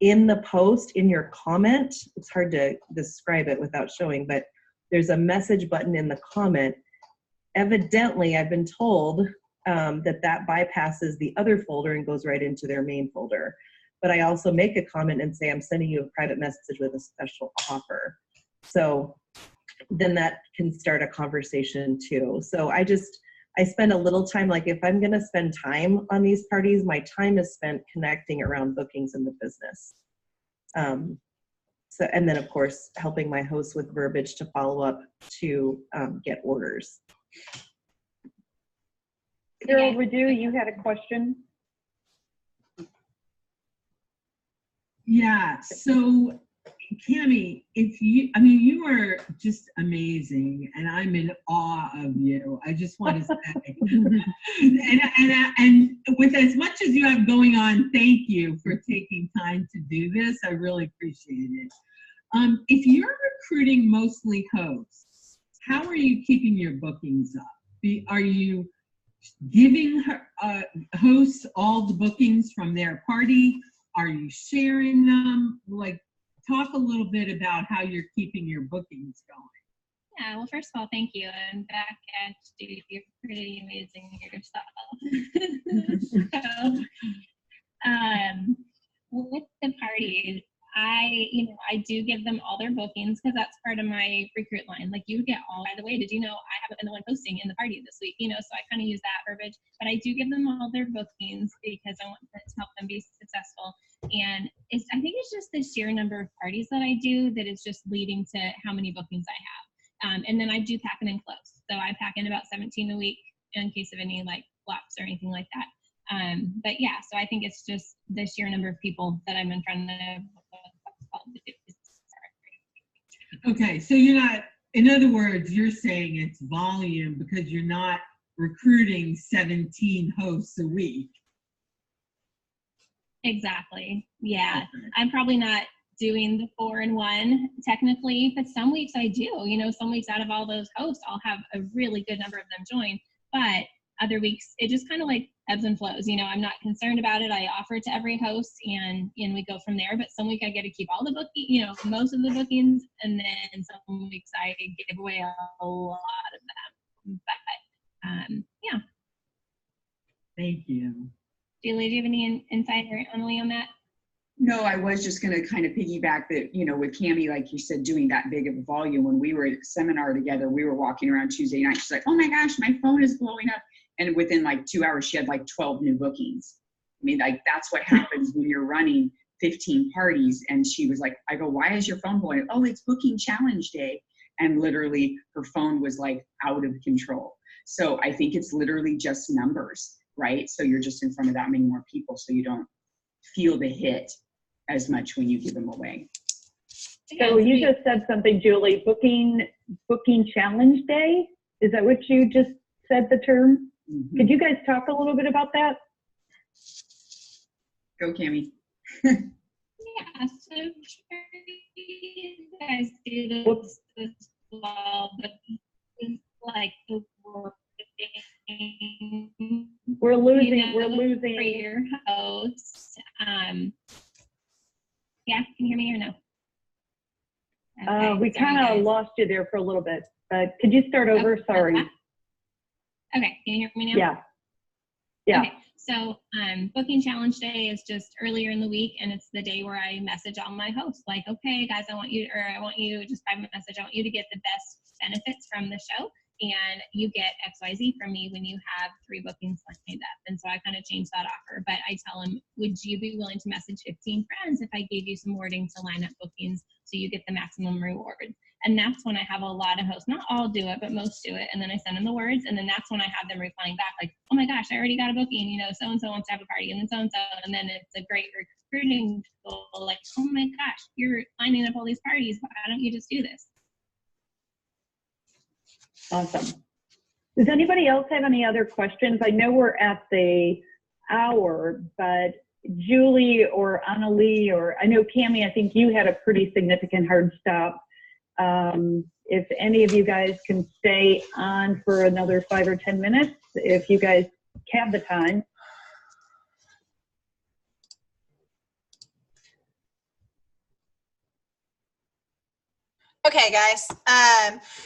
in the post, in your comment, it's hard to describe it without showing, but there's a message button in the comment. Evidently, I've been told that bypasses the other folder and goes right into their main folder. But I also make a comment and say, I'm sending you a private message with a special offer. So then that can start a conversation too. So I spend a little time, like if I'm gonna spend time on these parties, my time is spent connecting around bookings in the business. So, and then of course, helping my hosts with verbiage to follow up to get orders. Carol Radu, you had a question? Yeah, so Cami, you are just amazing, and I'm in awe of you. I just want to say, and with as much as you have going on, thank you for taking time to do this. I really appreciate it. If you're recruiting mostly hosts, how are you keeping your bookings up? Are you giving hosts all the bookings from their party? Are you sharing them? Like, talk a little bit about how you're keeping your bookings going. yeah, well, first of all, thank you. And back at you, you're pretty amazing yourself. So, with the parties, I do give them all their bookings because that's part of my recruit line. Like, you get all, by the way, did you know I haven't been the one hosting in the party this week? So I kind of use that verbiage, but I do give them all their bookings because I want to help them be successful. And I think it's just the sheer number of parties that I do that is just leading to how many bookings I have. And then I do pack in and close. So I pack in about 17 a week in case of any like flops or anything like that. But yeah, so I think it's just the sheer number of people that I'm in front of. Okay, so you're not, in other words, you're saying it's volume because you're not recruiting 17 hosts a week. Exactly. Yeah. I'm probably not doing the 4-in-1 technically, but some weeks I do. Some weeks out of all those hosts, I'll have a really good number of them join. But other weeks, it just kind of like ebbs and flows. I'm not concerned about it. I offer it to every host and we go from there. But some week I get to keep all the booking, most of the bookings. And then some weeks I give away a lot of them. But yeah. Thank you. Julie, do you have any insight or Emily on that? No, I was just going to kind of piggyback that, with Cami, like you said, doing that big of a volume. When we were at a seminar together, we were walking around Tuesday night. She's like, oh my gosh, my phone is blowing up. And within like 2 hours, she had like 12 new bookings. I mean, like that's what happens when you're running 15 parties. And she was like, I go, why is your phone blowing up? Oh, it's booking challenge day. And literally her phone was like out of control. So I think it's literally just numbers, right? So you're just in front of that many more people. So you don't feel the hit as much when you give them away. So you just said something, Julie, booking challenge day? Is that what you just said, the term? Mm-hmm. Could you guys talk a little bit about that? Go, Cami. Yeah, so sure you guys do this as well, but it's like the we're losing for your host. Yeah, can you hear me or no? Okay, we kind of lost you there for a little bit. Could you start over? Sorry. Okay, can you hear me now? Yeah. Yeah. Okay, so booking challenge day is just earlier in the week, and it's the day where I message all my hosts like, okay, guys, I want you, just private message, I want you to get the best benefits from the show. and you get XYZ from me when you have 3 bookings lined up. And so I kind of changed that offer, but I tell them, would you be willing to message 15 friends if I gave you some wording to line up bookings so you get the maximum reward? And that's when I have a lot of hosts, not all do it, but most do it. And then I send them the words. And then that's when I have them replying back like, oh my gosh, I already got a booking, you know, so-and-so wants to have a party, and then so-and-so. And then it's a great recruiting tool, like, oh my gosh, you're lining up all these parties. Why don't you just do this? Awesome. Does anybody else have any other questions? I know we're at the hour, but Julie or Annalie, or I know Cammie, I think you had a pretty significant hard stop. If any of you guys can stay on for another 5 or 10 minutes, if you guys have the time. Okay, guys.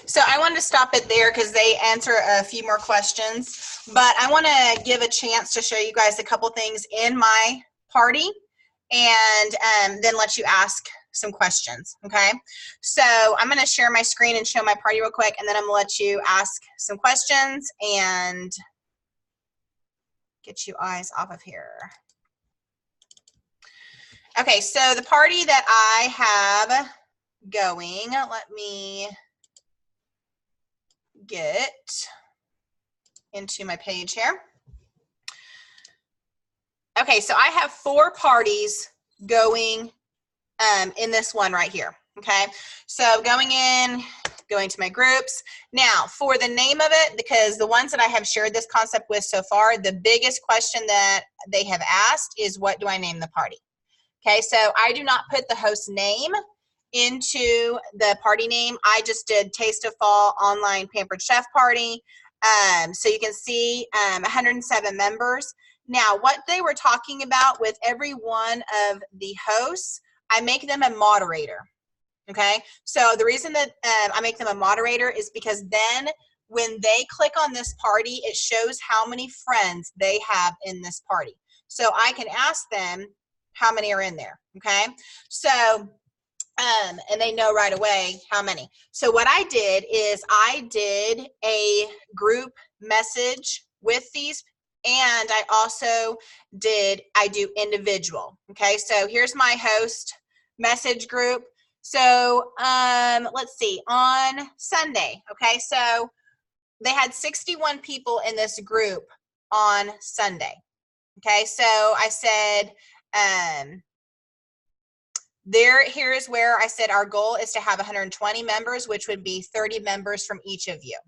So I wanted to stop it there because they answer a few more questions, but I want to give a chance to show you guys a couple things in my party and then let you ask some questions, okay? So I'm going to share my screen and show my party real quick, and then I'm going to let you ask some questions and get you eyes off of here. Okay, so the party that I have going, let me get into my page here. Okay, so I have 4 parties going in this one right here. Okay, so going to my groups. Now, for the name of it, because the ones that I have shared this concept with so far, the biggest question that they have asked is, what do I name the party? Okay, so I do not put the host name into the party name. I just did Taste of Fall Online Pampered Chef Party. So you can see 107 members. Now, what they were talking about with every one of the hosts, I make them a moderator. Okay, so the reason that I make them a moderator is because then when they click on this party, it shows how many friends they have in this party. So I can ask them how many are in there. Okay, so and they know right away how many. So what I did is I did a group message with these, and I also do individual. Okay, so here's my host message group. So let's see, on Sunday, okay, so they had 61 people in this group on Sunday. Okay, so I said, here is where I said our goal is to have 120 members, which would be 30 members from each of you.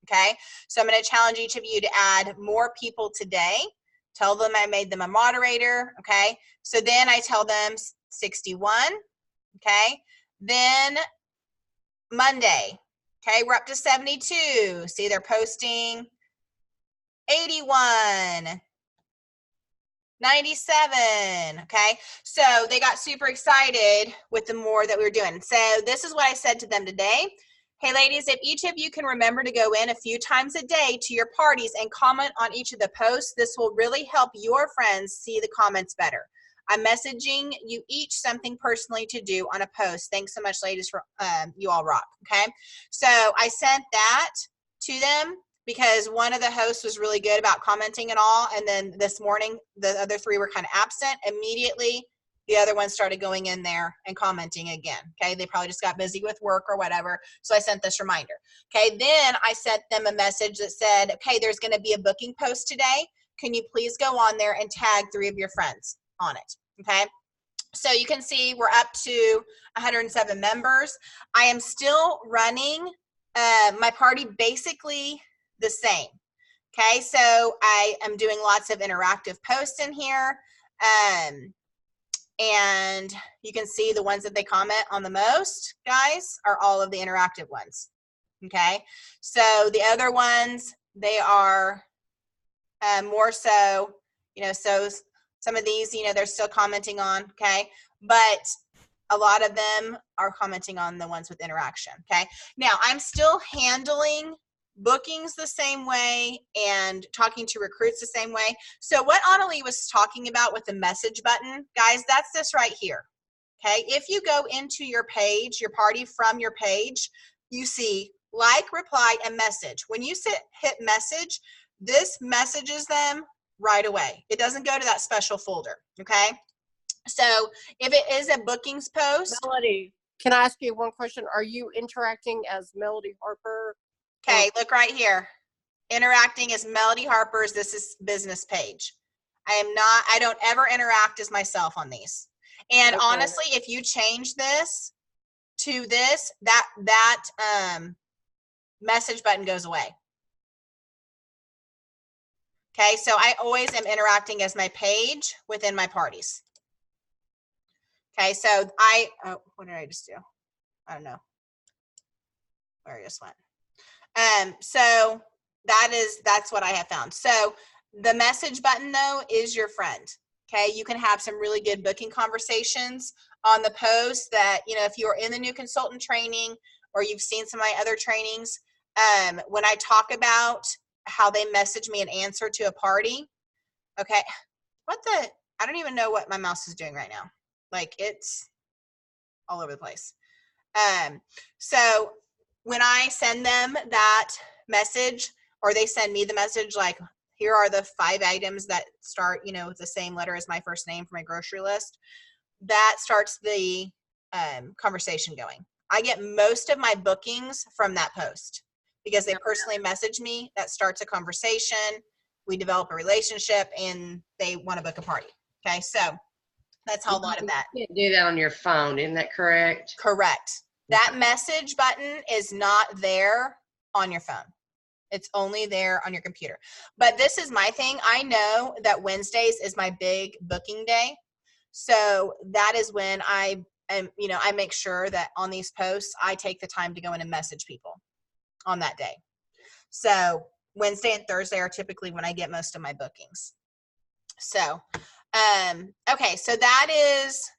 Okay, so I'm going to challenge each of you to add more people today. Tell them I made them a moderator. Okay, so then I tell them 61. Okay, then Monday. Okay, we're up to 72. See, they're posting 81. 97. Okay, so they got super excited with the more that we were doing. So this is what I said to them today. Hey ladies, if each of you can remember to go in a few times a day to your parties and comment on each of the posts, this will really help your friends see the comments better. I'm messaging you each something personally to do on a post. Thanks so much, ladies, for you all rock. Okay, so I sent that to them because one of the hosts was really good about commenting and all, and then this morning the other 3 were kind of absent. Immediately the other ones started going in there and commenting again. Okay, they probably just got busy with work or whatever, so I sent this reminder. Okay, then I sent them a message that said, okay, there's going to be a booking post today. Can you please go on there and tag 3 of your friends on it? Okay, so you can see we're up to 107 members. I am still running my party basically the same. Okay, so I am doing lots of interactive posts in here, and you can see the ones that they comment on the most, guys, are all of the interactive ones. Okay, so the other ones, they are more so, you know, so some of these, you know, they're still commenting on. Okay, but a lot of them are commenting on the ones with interaction. Okay, now I'm still handling bookings the same way and talking to recruits the same way. So what Annalie was talking about with the message button, guys, that's this right here. Okay, if you go into your page, your party from your page, you see like, reply, and message. When you hit message, this messages them right away. It doesn't go to that special folder, okay? So if it is a bookings post. Melody, can I ask you one question? Are you interacting as Melody Harper? Okay, look right here. Interacting as Melody Harper's, this is business page. I don't ever interact as myself on these. And Okay. honestly, if you change this to this, that message button goes away. Okay, so I always am interacting as my page within my parties. Okay, so oh, what did I just do? I don't know where I just went. So that's what I have found. So the message button though is your friend. Okay, you can have some really good booking conversations on the post that, you know, if you're in the new consultant training or you've seen some of my other trainings, when I talk about how they message me an answer to a party. Okay, I don't even know what my mouse is doing right now. Like, it's all over the place. So when I send them that message, or they send me the message, like, here are the 5 items that start, you know, with the same letter as my first name for my grocery list, that starts the conversation going. I get most of my bookings from that post because they personally message me. That starts a conversation. We develop a relationship and they want to book a party. Okay, so that's how a lot of that. You can't do that on your phone, isn't that correct? Correct. That message button is not there on your phone. It's only there on your computer. But this is my thing. I know that Wednesdays is my big booking day. So that is when I make sure that on these posts, I take the time to go in and message people on that day. So Wednesday and Thursday are typically when I get most of my bookings. So, okay, so that is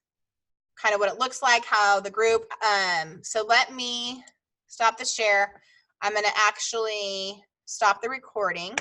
kind of what it looks like, how the group, so let me stop the share. I'm going to actually stop the recording.